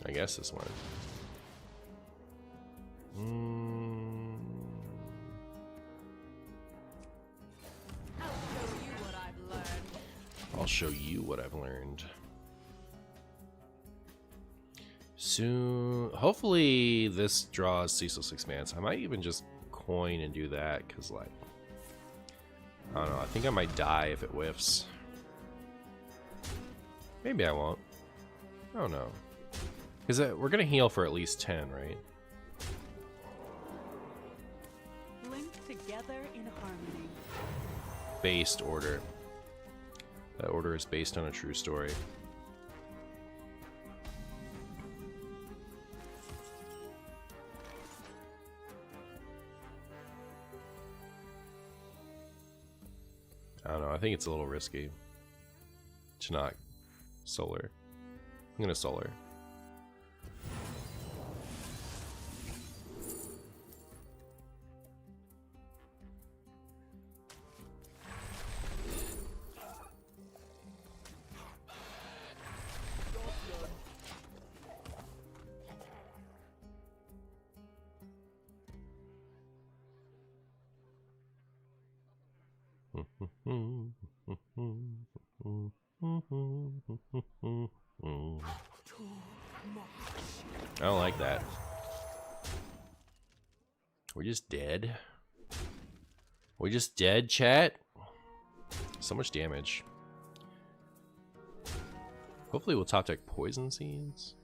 I guess this one. I'll show you what I've learned. Soon, hopefully this draws Ceaseless Expanse. I might even just coin and do that, because like, I don't know, I think I might die if it whiffs. Maybe I won't. I don't know. Because we're going to heal for at least 10, right? Linked together in harmony. Based order. That order is based on a true story. I don't know, I think it's a little risky to not solar. I'm gonna solar. I don't like that. We're just dead. We're just dead, chat. So much damage. Hopefully we'll top deck Poison Seeds.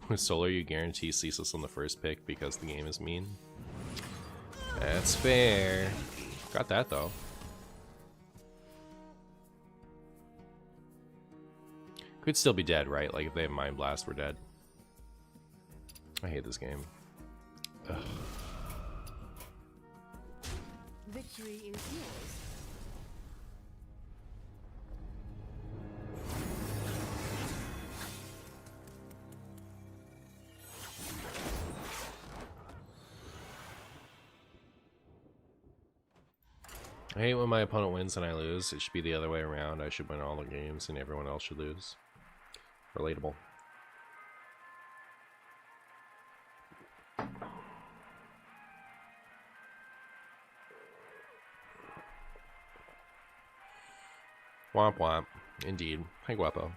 With Solar, you guarantee Ceaseless on the first pick because the game is mean. That's fair. Got that though. Could still be dead, right? Like if they have Mind Blast, we're dead. I hate this game. Ugh. Victory is yours. I hate when my opponent wins and I lose. It should be the other way around. I should win all the games and everyone else should lose. Relatable. Womp womp. Indeed. Hi, Guapo.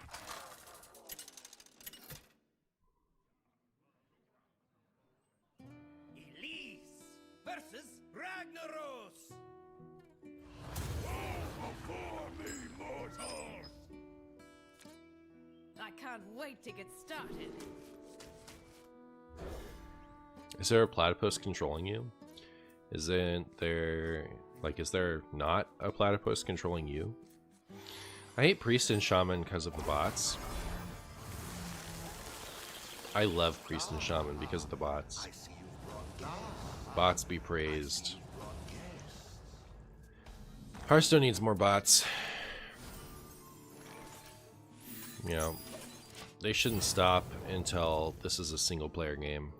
Elise versus Ragnaros. I can't wait to get started. Is there a platypus controlling you? Isn't there, like, is there not a platypus controlling you? I hate Priest and Shaman because of the bots. I love Priest and Shaman because of the bots. Bots be praised. Hearthstone needs more bots. You know, they shouldn't stop until this is a single player game.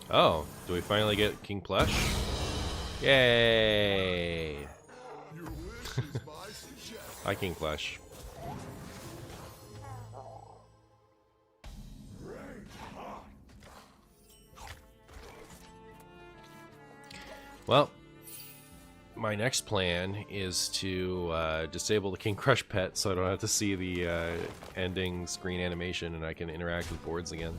Oh, do we finally get King Plush? Yay! Hi, King Plush. Well, my next plan is to disable the King Crush pet so I don't have to see the ending screen animation and I can interact with boards again.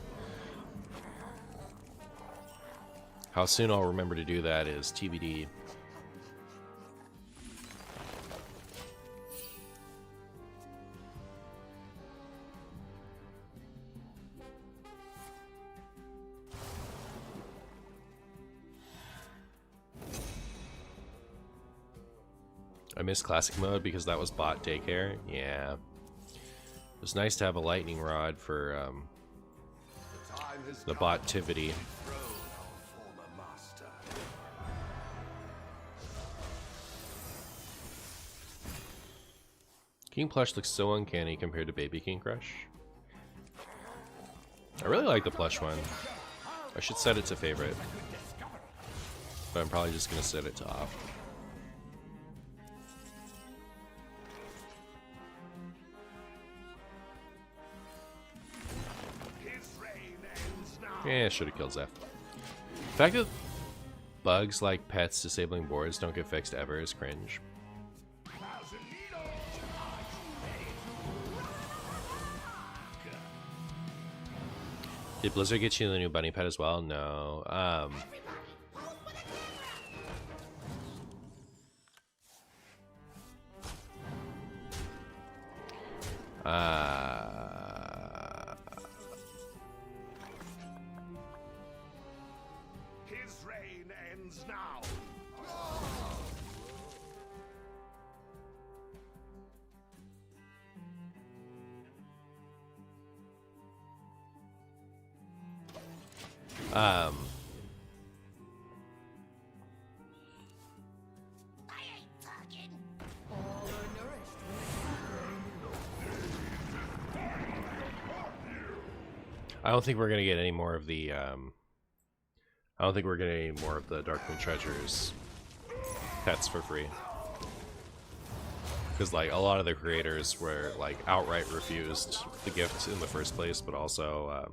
How soon I'll remember to do that is TBD. I missed classic mode because that was bot daycare. Yeah. It was nice to have a lightning rod for the botivity. King Plush looks so uncanny compared to Baby King Crush. I really like the plush one. I should set it to favorite. But I'm probably just going to set it to off. Yeah, should have killed Zeph. The fact that bugs like pets disabling boards don't get fixed ever is cringe. Did Blizzard get you the new bunny pet as well? No. His reign ends now. I don't think we're gonna get any more of the I don't think we're getting any more of the Darkmoon Treasures pets for free. Because like a lot of the creators were like outright refused the gift in the first place, but also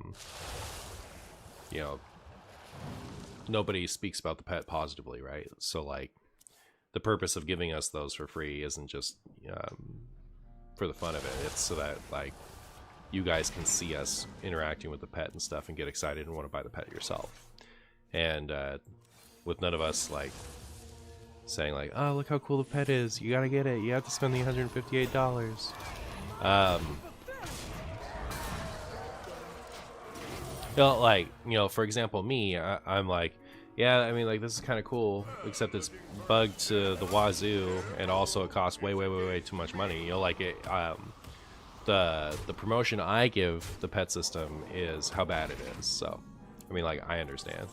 you know, nobody speaks about the pet positively, right? So like the purpose of giving us those for free isn't just for the fun of it. It's so that like you guys can see us interacting with the pet and stuff and get excited and want to buy the pet yourself. And with none of us like saying like, oh, look how cool the pet is, you gotta get it, you have to spend the $158. You know, like, you know, for example, me, I'm like, yeah, I mean, like, this is kind of cool, except it's bugged to the wazoo, and also it costs way too much money. You know, like, it, the promotion I give the pet system is how bad it is. So, I mean, like, I understand.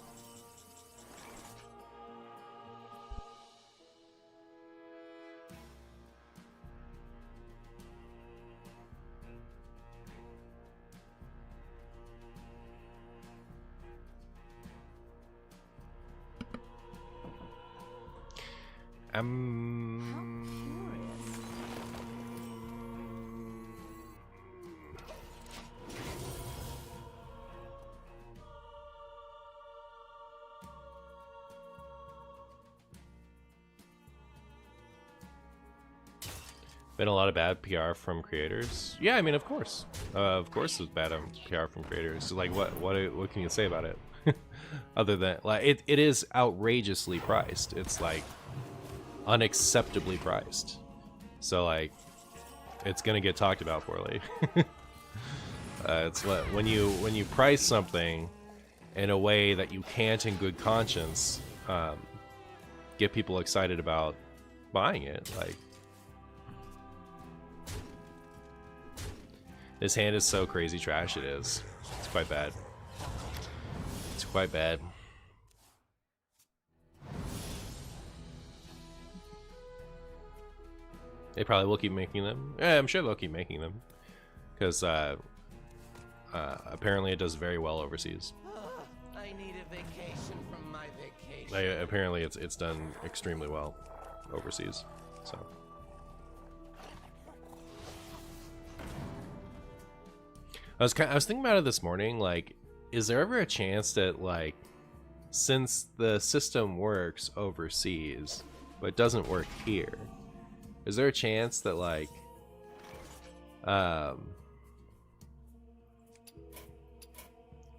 Been a lot of bad PR from creators. Yeah, I mean, of course there's bad PR from creators. So, like, what can you say about it? Other than like it is outrageously priced. It's like unacceptably priced. So like it's gonna get talked about poorly. It's what when you price something in a way that you can't in good conscience get people excited about buying it. Like, this hand is so crazy trash. It is. It's quite bad. It's quite bad. They probably will keep making them. Yeah, I'm sure they'll keep making them. Because apparently it does very well overseas. I need a vacation from my vacation. Apparently it's done extremely well overseas. So I was thinking about it this morning. Like, is there ever a chance that like since the system works overseas, but doesn't work here, is there a chance that like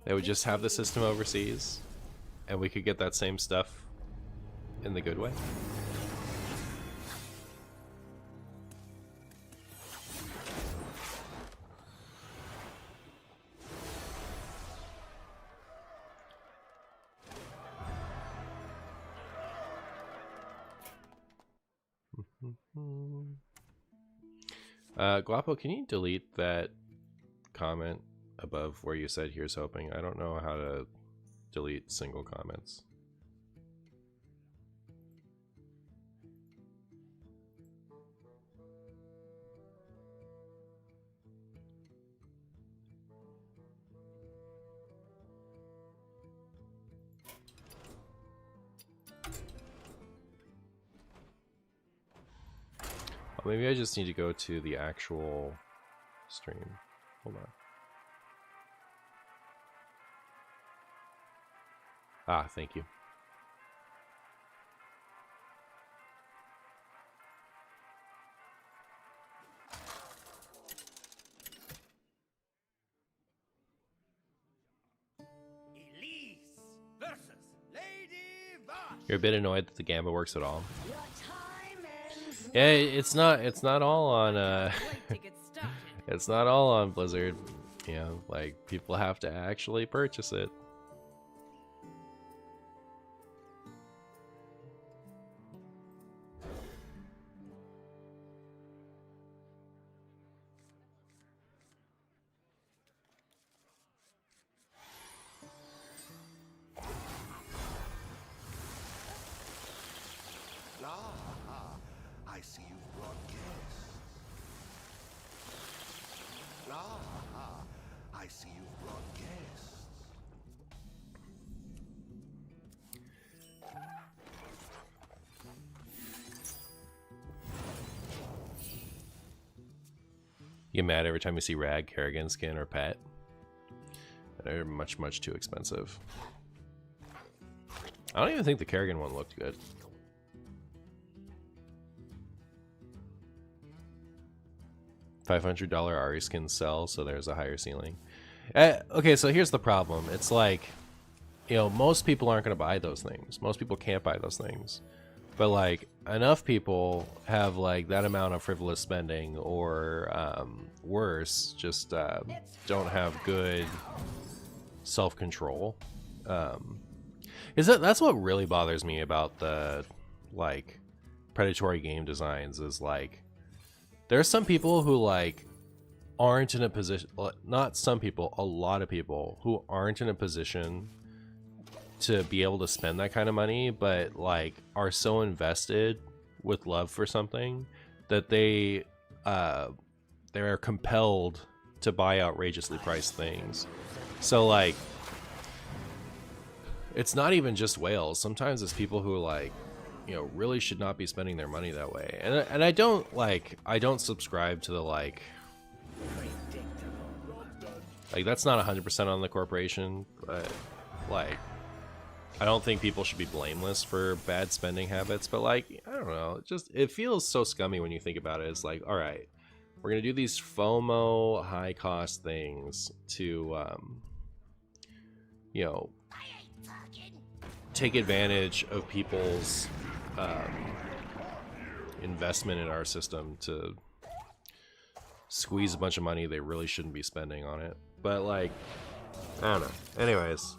they would just have the system overseas and we could get that same stuff in the good way? Guapo, can you delete that comment above where you said here's hoping? I don't know how to delete single comments. Oh, maybe I just need to go to the actual stream. Hold on. Ah, thank you. Elise versus Lady Voss. You're a bit annoyed that the gambit works at all. Yeah, it's not all on Wait to get started. it's not all on Blizzard. You know, like people have to actually purchase it. Ah, I see you've brought guests. Ah, I see you've brought guests. You get mad every time you see Rag, Kerrigan skin, or Pet. They're much, much too expensive. I don't even think the Kerrigan one looked good. $500 Ari skins sell, so there's a higher ceiling. Okay, so here's the problem. It's like, you know, most people aren't going to buy those things. Most people can't buy those things. But like, enough people have like that amount of frivolous spending, or worse, just don't have good self-control. That's what really bothers me about the like predatory game designs, is like there are some people who like aren't in a position, not some people, a lot of people who aren't in a position to be able to spend that kind of money, but like are so invested with love for something that they are compelled to buy outrageously priced things. So like, it's not even just whales. Sometimes it's people who like, you know, really should not be spending their money that way. And I don't subscribe to the like that's not 100% on the corporation, but like I don't think people should be blameless for bad spending habits, but like, I don't know, it feels so scummy when you think about it. It's like, all right, we're gonna do these FOMO high cost things to you know, take advantage of people's investment in our system to squeeze a bunch of money they really shouldn't be spending on it. But like, I don't know. Anyways,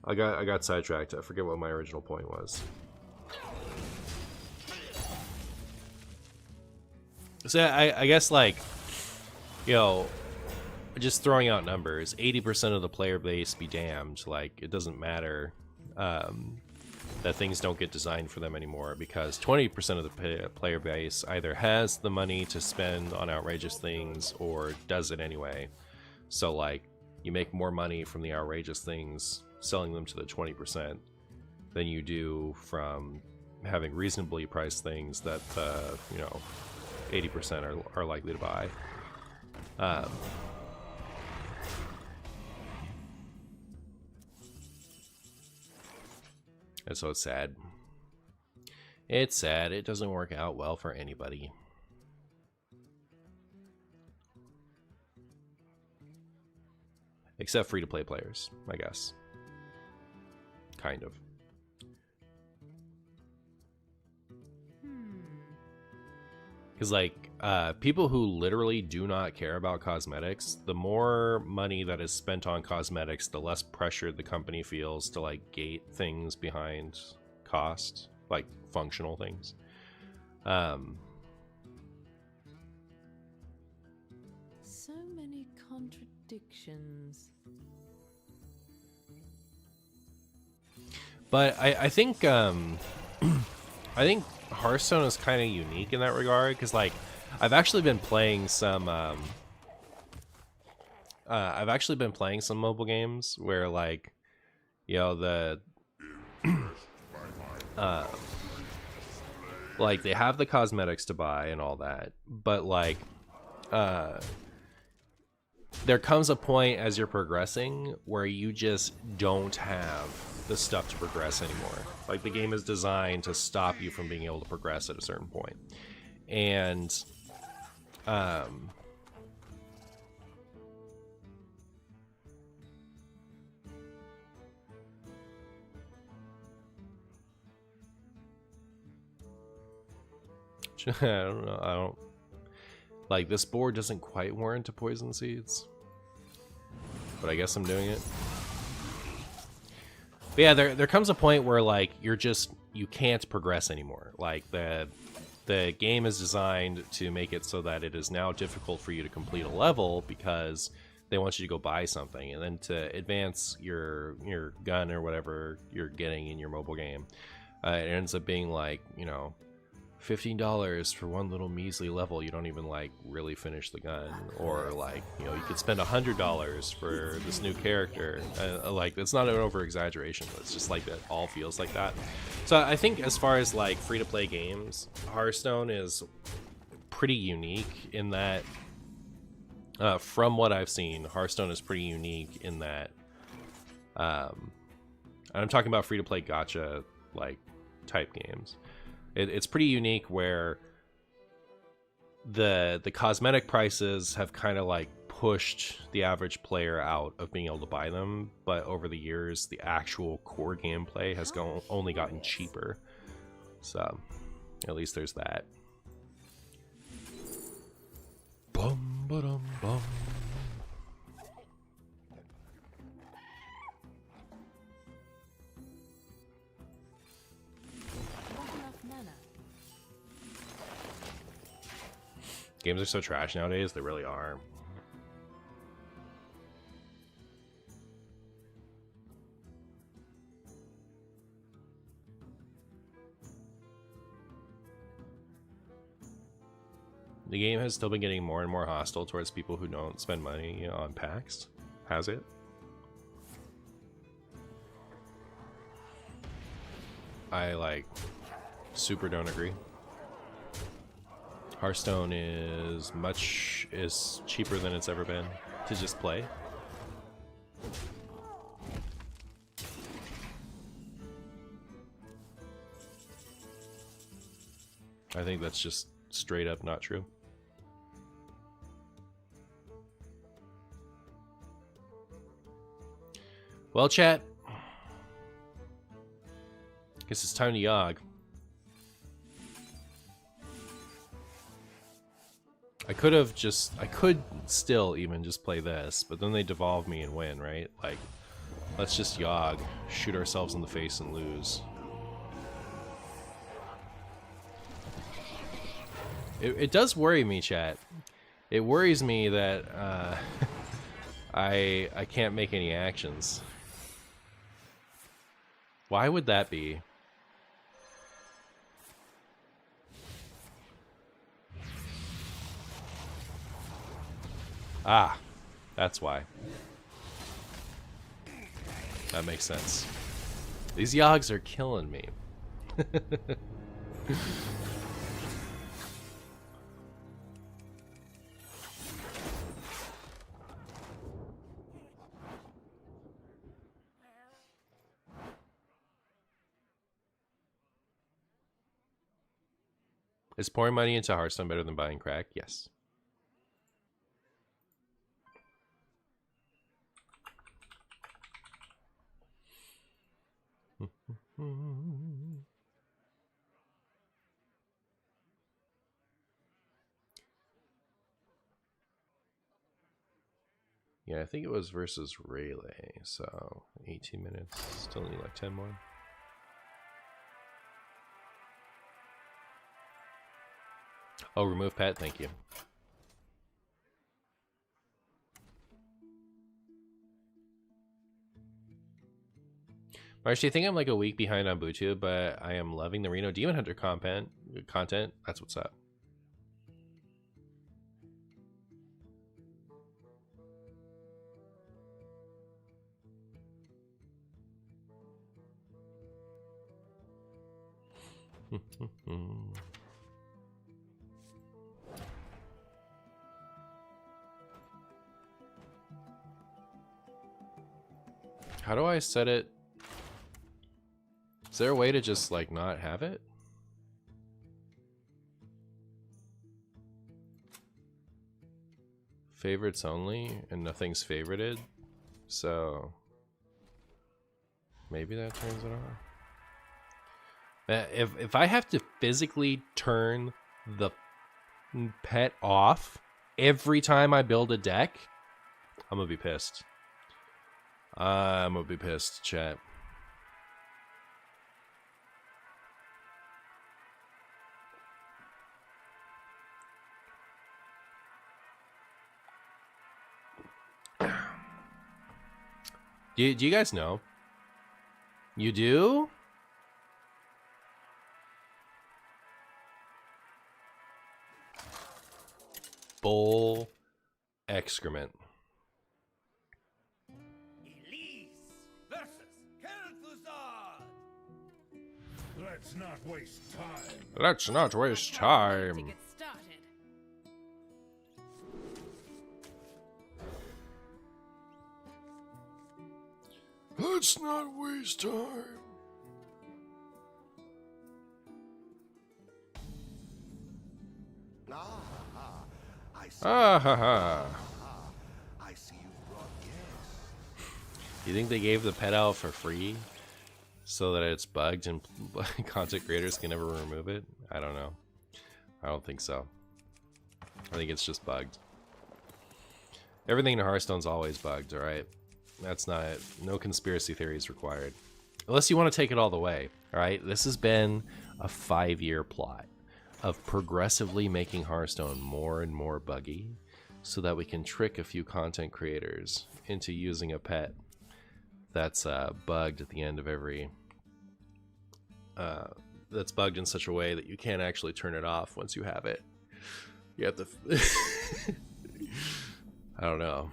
I got sidetracked. I forget what my original point was. So I guess like, you know, just throwing out numbers, 80% of the player base be damned. Like, it doesn't matter that things don't get designed for them anymore, because 20% of the player base either has the money to spend on outrageous things or does it anyway. So like, you make more money from the outrageous things selling them to the 20% than you do from having reasonably priced things that you know, 80% are likely to buy. And so it's sad. It's sad. It doesn't work out well for anybody. Except free-to-play players, I guess. Kind of. Because, like, people who literally do not care about cosmetics, the more money that is spent on cosmetics, the less pressure the company feels to, like, gate things behind cost, like functional things. So many contradictions. But I think I think Hearthstone is kind of unique in that regard, because like I've actually been playing some mobile games where, like, you know, the like they have the cosmetics to buy and all that, but like there comes a point as you're progressing where you just don't have the stuff to progress anymore. Like, the game is designed to stop you from being able to progress at a certain point. And I don't know. I don't like, this board doesn't quite warrant a poison seeds, but I guess I'm doing it. But yeah, there comes a point where, like, you can't progress anymore. Like, the game is designed to make it so that it is now difficult for you to complete a level because they want you to go buy something, and then to advance your gun or whatever you're getting in your mobile game, it ends up being like, you know, $15 for one little measly level. You don't even, like, really finish the gun, or, like, you know, you could spend $100 for this new character. Like, it's not an over exaggeration, but it's just like that all feels like that. So I think as far as, like, free-to-play games, Hearthstone is pretty unique in that, from what I've seen, Hearthstone is pretty unique in that, and I'm talking about free-to-play gacha, like, type games. It's pretty unique where the cosmetic prices have kind of, like, pushed the average player out of being able to buy them, but over the years the actual core gameplay has only gotten cheaper. So at least there's that. Bum ba-dum bum. Games are so trash nowadays, they really are. The game has still been getting more and more hostile towards people who don't spend money, you know, on packs. Has it? I, like, super don't agree. Hearthstone is cheaper than it's ever been to just play. I think that's just straight up not true. Well, chat, guess it's time to Yog. I could still even just play this, but then they devolve me and win, right? Like, let's just Yog, shoot ourselves in the face and lose. It does worry me, chat. It worries me that I can't make any actions. Why would that be? Ah, that's why. That makes sense. These Yogs are killing me. Is pouring money into Hearthstone better than buying crack? Yes. Yeah, I think it was versus Rayleigh, so 18 minutes. Still need like 10 more. Oh, remove pet, thank you. Marsh, do you think I'm like a week behind on BooTube, but I am loving the Reno Demon Hunter content. That's what's up. How do I set it? Is there a way to just like not have it? Favorites only and nothing's favorited. So maybe that turns it off. If I have to physically turn the pet off every time I build a deck, I'm gonna be pissed. I'm gonna be pissed, chat. Do you guys know? You do? Bull excrement. Elise versus Kel'Thuzad. Let's not waste time. Let's not waste To time. get started. Let's not waste time. I see. Ah ha ha. I see you've brought guests. You think they gave the pet out for free so that it's bugged and content creators can never remove it? I don't know. I don't think so. I think it's just bugged. Everything in Hearthstone's always bugged, alright? That's not... No conspiracy theories required. Unless you want to take it all the way, alright? This has been a 5-year plot of progressively making Hearthstone more and more buggy so that we can trick a few content creators into using a pet that's bugged at the end of every... that's bugged in such a way that you can't actually turn it off once you have it. You have to... I don't know.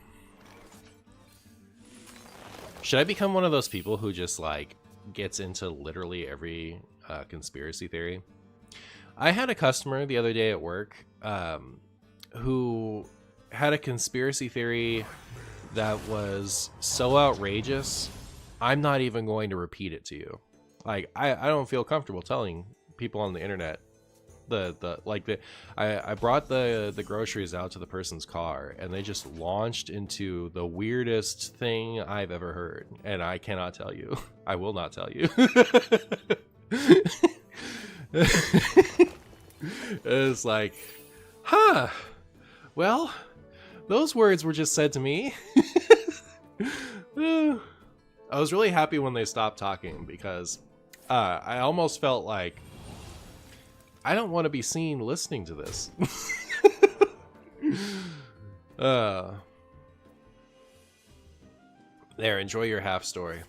Should I become one of those people who just like gets into literally every conspiracy theory? I had a customer the other day at work who had a conspiracy theory that was so outrageous, I'm not even going to repeat it to you. Like, I don't feel comfortable telling people on the internet I brought the groceries out to the person's car and they just launched into the weirdest thing I've ever heard, and I cannot tell you. I will not tell you. It's like, huh, well, those words were just said to me. I was really happy when they stopped talking because I almost felt like I don't want to be seen listening to this. There, enjoy your half story.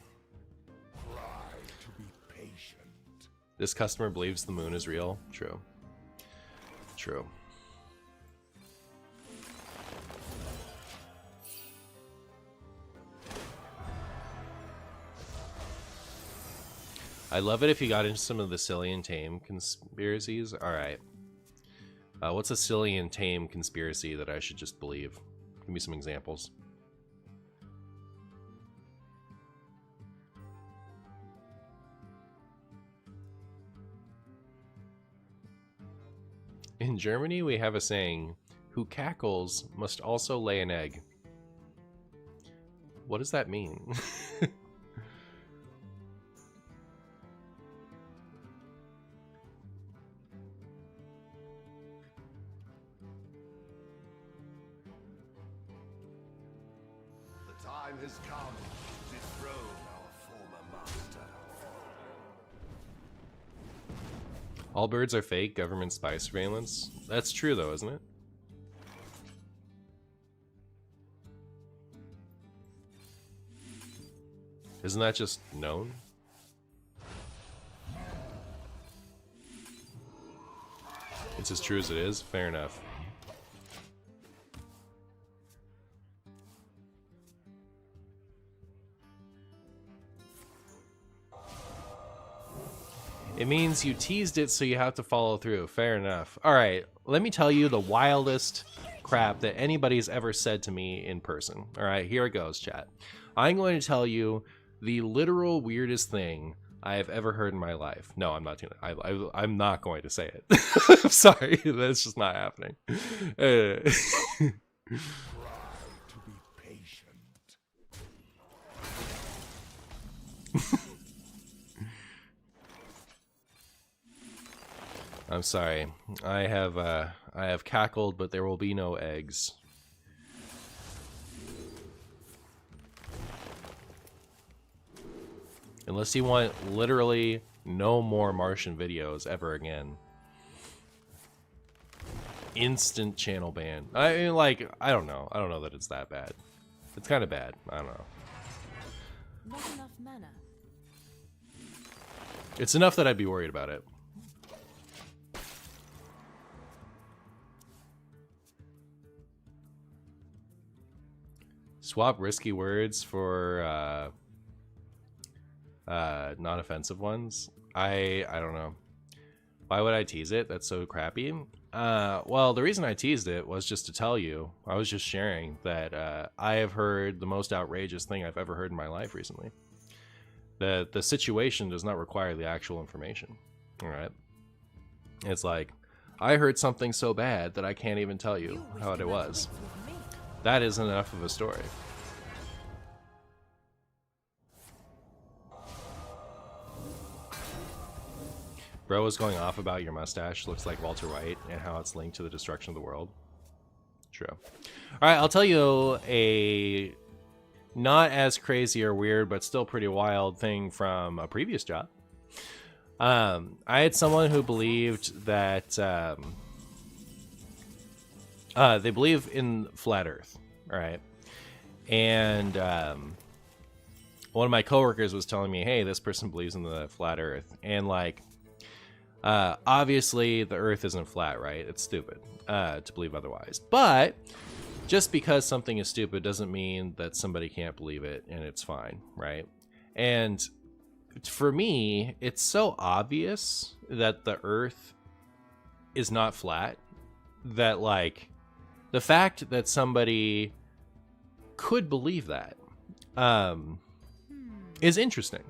Try to be patient. This customer believes the moon is real. True. True. I love it if you got into some of the silly and tame conspiracies. Alright. What's a silly and tame conspiracy that I should just believe? Give me some examples. In Germany, we have a saying, who cackles must also lay an egg. What does that mean? The time has come to dethrone our former master. All birds are fake, government spy surveillance. That's true though, isn't it? Isn't that just known? It's as true as it is? Fair enough. It means you teased it, so you have to follow through. Fair enough. Alright, let me tell you the wildest crap that anybody's ever said to me in person. Alright, here it goes, chat. I'm going to tell you the literal weirdest thing I have ever heard in my life. No, I'm not doing it. I'm not going to say it. I'm sorry, that's just not happening. Try to be patient. I'm sorry. I have cackled, but there will be no eggs. Unless you want literally no more Martian videos ever again. Instant channel ban. I mean, like, I don't know. I don't know that it's that bad. It's kind of bad. I don't know. Not enough mana. It's enough that I'd be worried about it. Swap risky words for non-offensive ones. I don't know. Why would I tease it? That's so crappy. Well, the reason I teased it was just to tell you. I was just sharing that I have heard the most outrageous thing I've ever heard in my life recently. The situation does not require the actual information. All right. It's like, I heard something so bad that I can't even tell you how it was. That isn't enough of a story. Bro was going off about your mustache looks like Walter White and how it's linked to the destruction of the world. True. All right, I'll tell you a not as crazy or weird, but still pretty wild thing from a previous job. I had someone who believed that they believe in flat Earth, right? And one of my coworkers was telling me, "Hey, this person believes in the flat Earth," and like. Obviously, the Earth isn't flat, right? It's stupid to believe otherwise. But just because something is stupid doesn't mean that somebody can't believe it and it's fine, right? And for me, it's so obvious that the Earth is not flat that, like, the fact that somebody could believe that is interesting.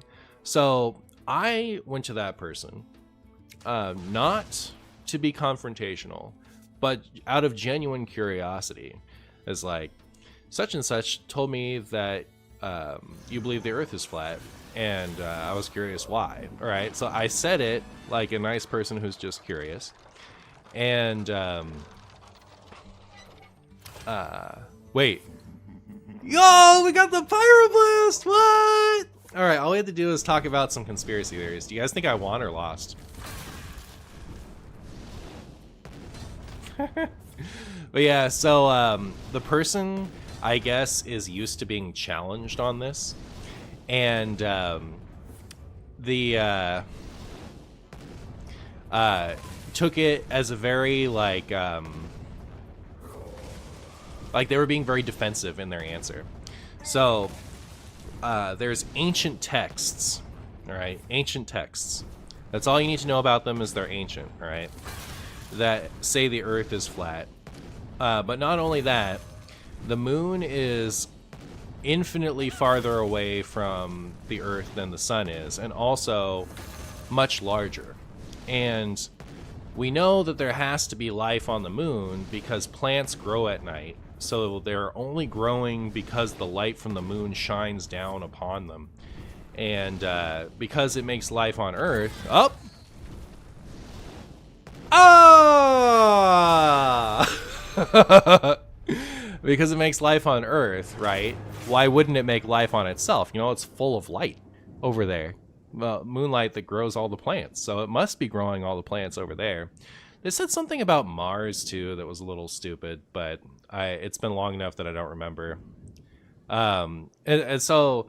So I went to that person. Not to be confrontational, but out of genuine curiosity. It's like, such and such told me that you believe the Earth is flat, and I was curious why. All right, so I said it like a nice person who's just curious. And wait. Yo, we got the Pyroblast! What? All right, all we have to do is talk about some conspiracy theories. Do you guys think I won or lost? But yeah, so the person, I guess, is used to being challenged on this, and took it as a very like they were being very defensive in their answer. So there's ancient texts, all right? Ancient texts. That's all you need to know about them is they're ancient, all right? That say the Earth is flat. But not only that, the moon is infinitely farther away from the Earth than the sun is, and also much larger. And we know that there has to be life on the moon because plants grow at night. So they're only growing because the light from the moon shines down upon them. And because it makes life on Earth... Oh! Ah! Because it makes life on Earth, right? Why wouldn't it make life on itself? You know, it's full of light over there. Well, moonlight that grows all the plants, so it must be growing all the plants over there. They said something about Mars too that was a little stupid, but it's been long enough that I don't remember. And so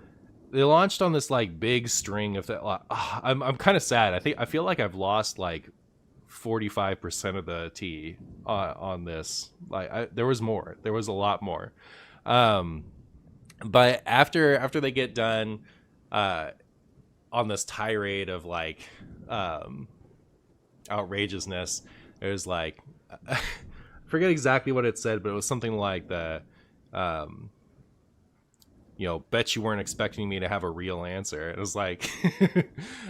they launched on this like big string of that. I'm kind of sad. I feel like I've lost like 45% of the tea on this. Like there was more. There was a lot more. But after they get done on this tirade of like outrageousness, it was like I forget exactly what it said, but it was something like the you know, bet you weren't expecting me to have a real answer. It was like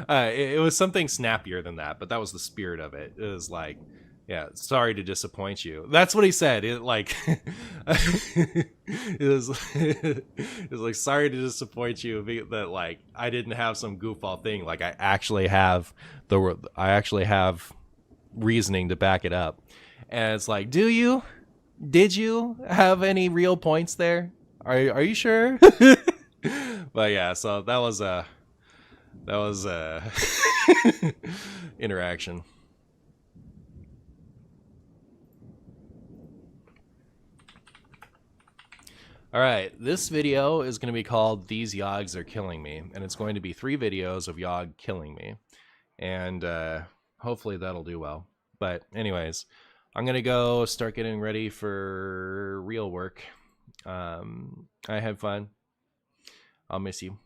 it was something snappier than that, but that was the spirit of it. It was like, yeah, sorry to disappoint you. That's what he said. It like it was like, sorry to disappoint you, that like I didn't have some goofball thing. Like I actually have reasoning to back it up. And it's like, did you have any real points there? Are you sure? But yeah, so that was interaction. All right, this video is going to be called "These Yogs Are Killing Me," and it's going to be 3 videos of Yog killing me, and hopefully that'll do well. But anyways, I'm gonna go start getting ready for real work. I had fun. I'll miss you.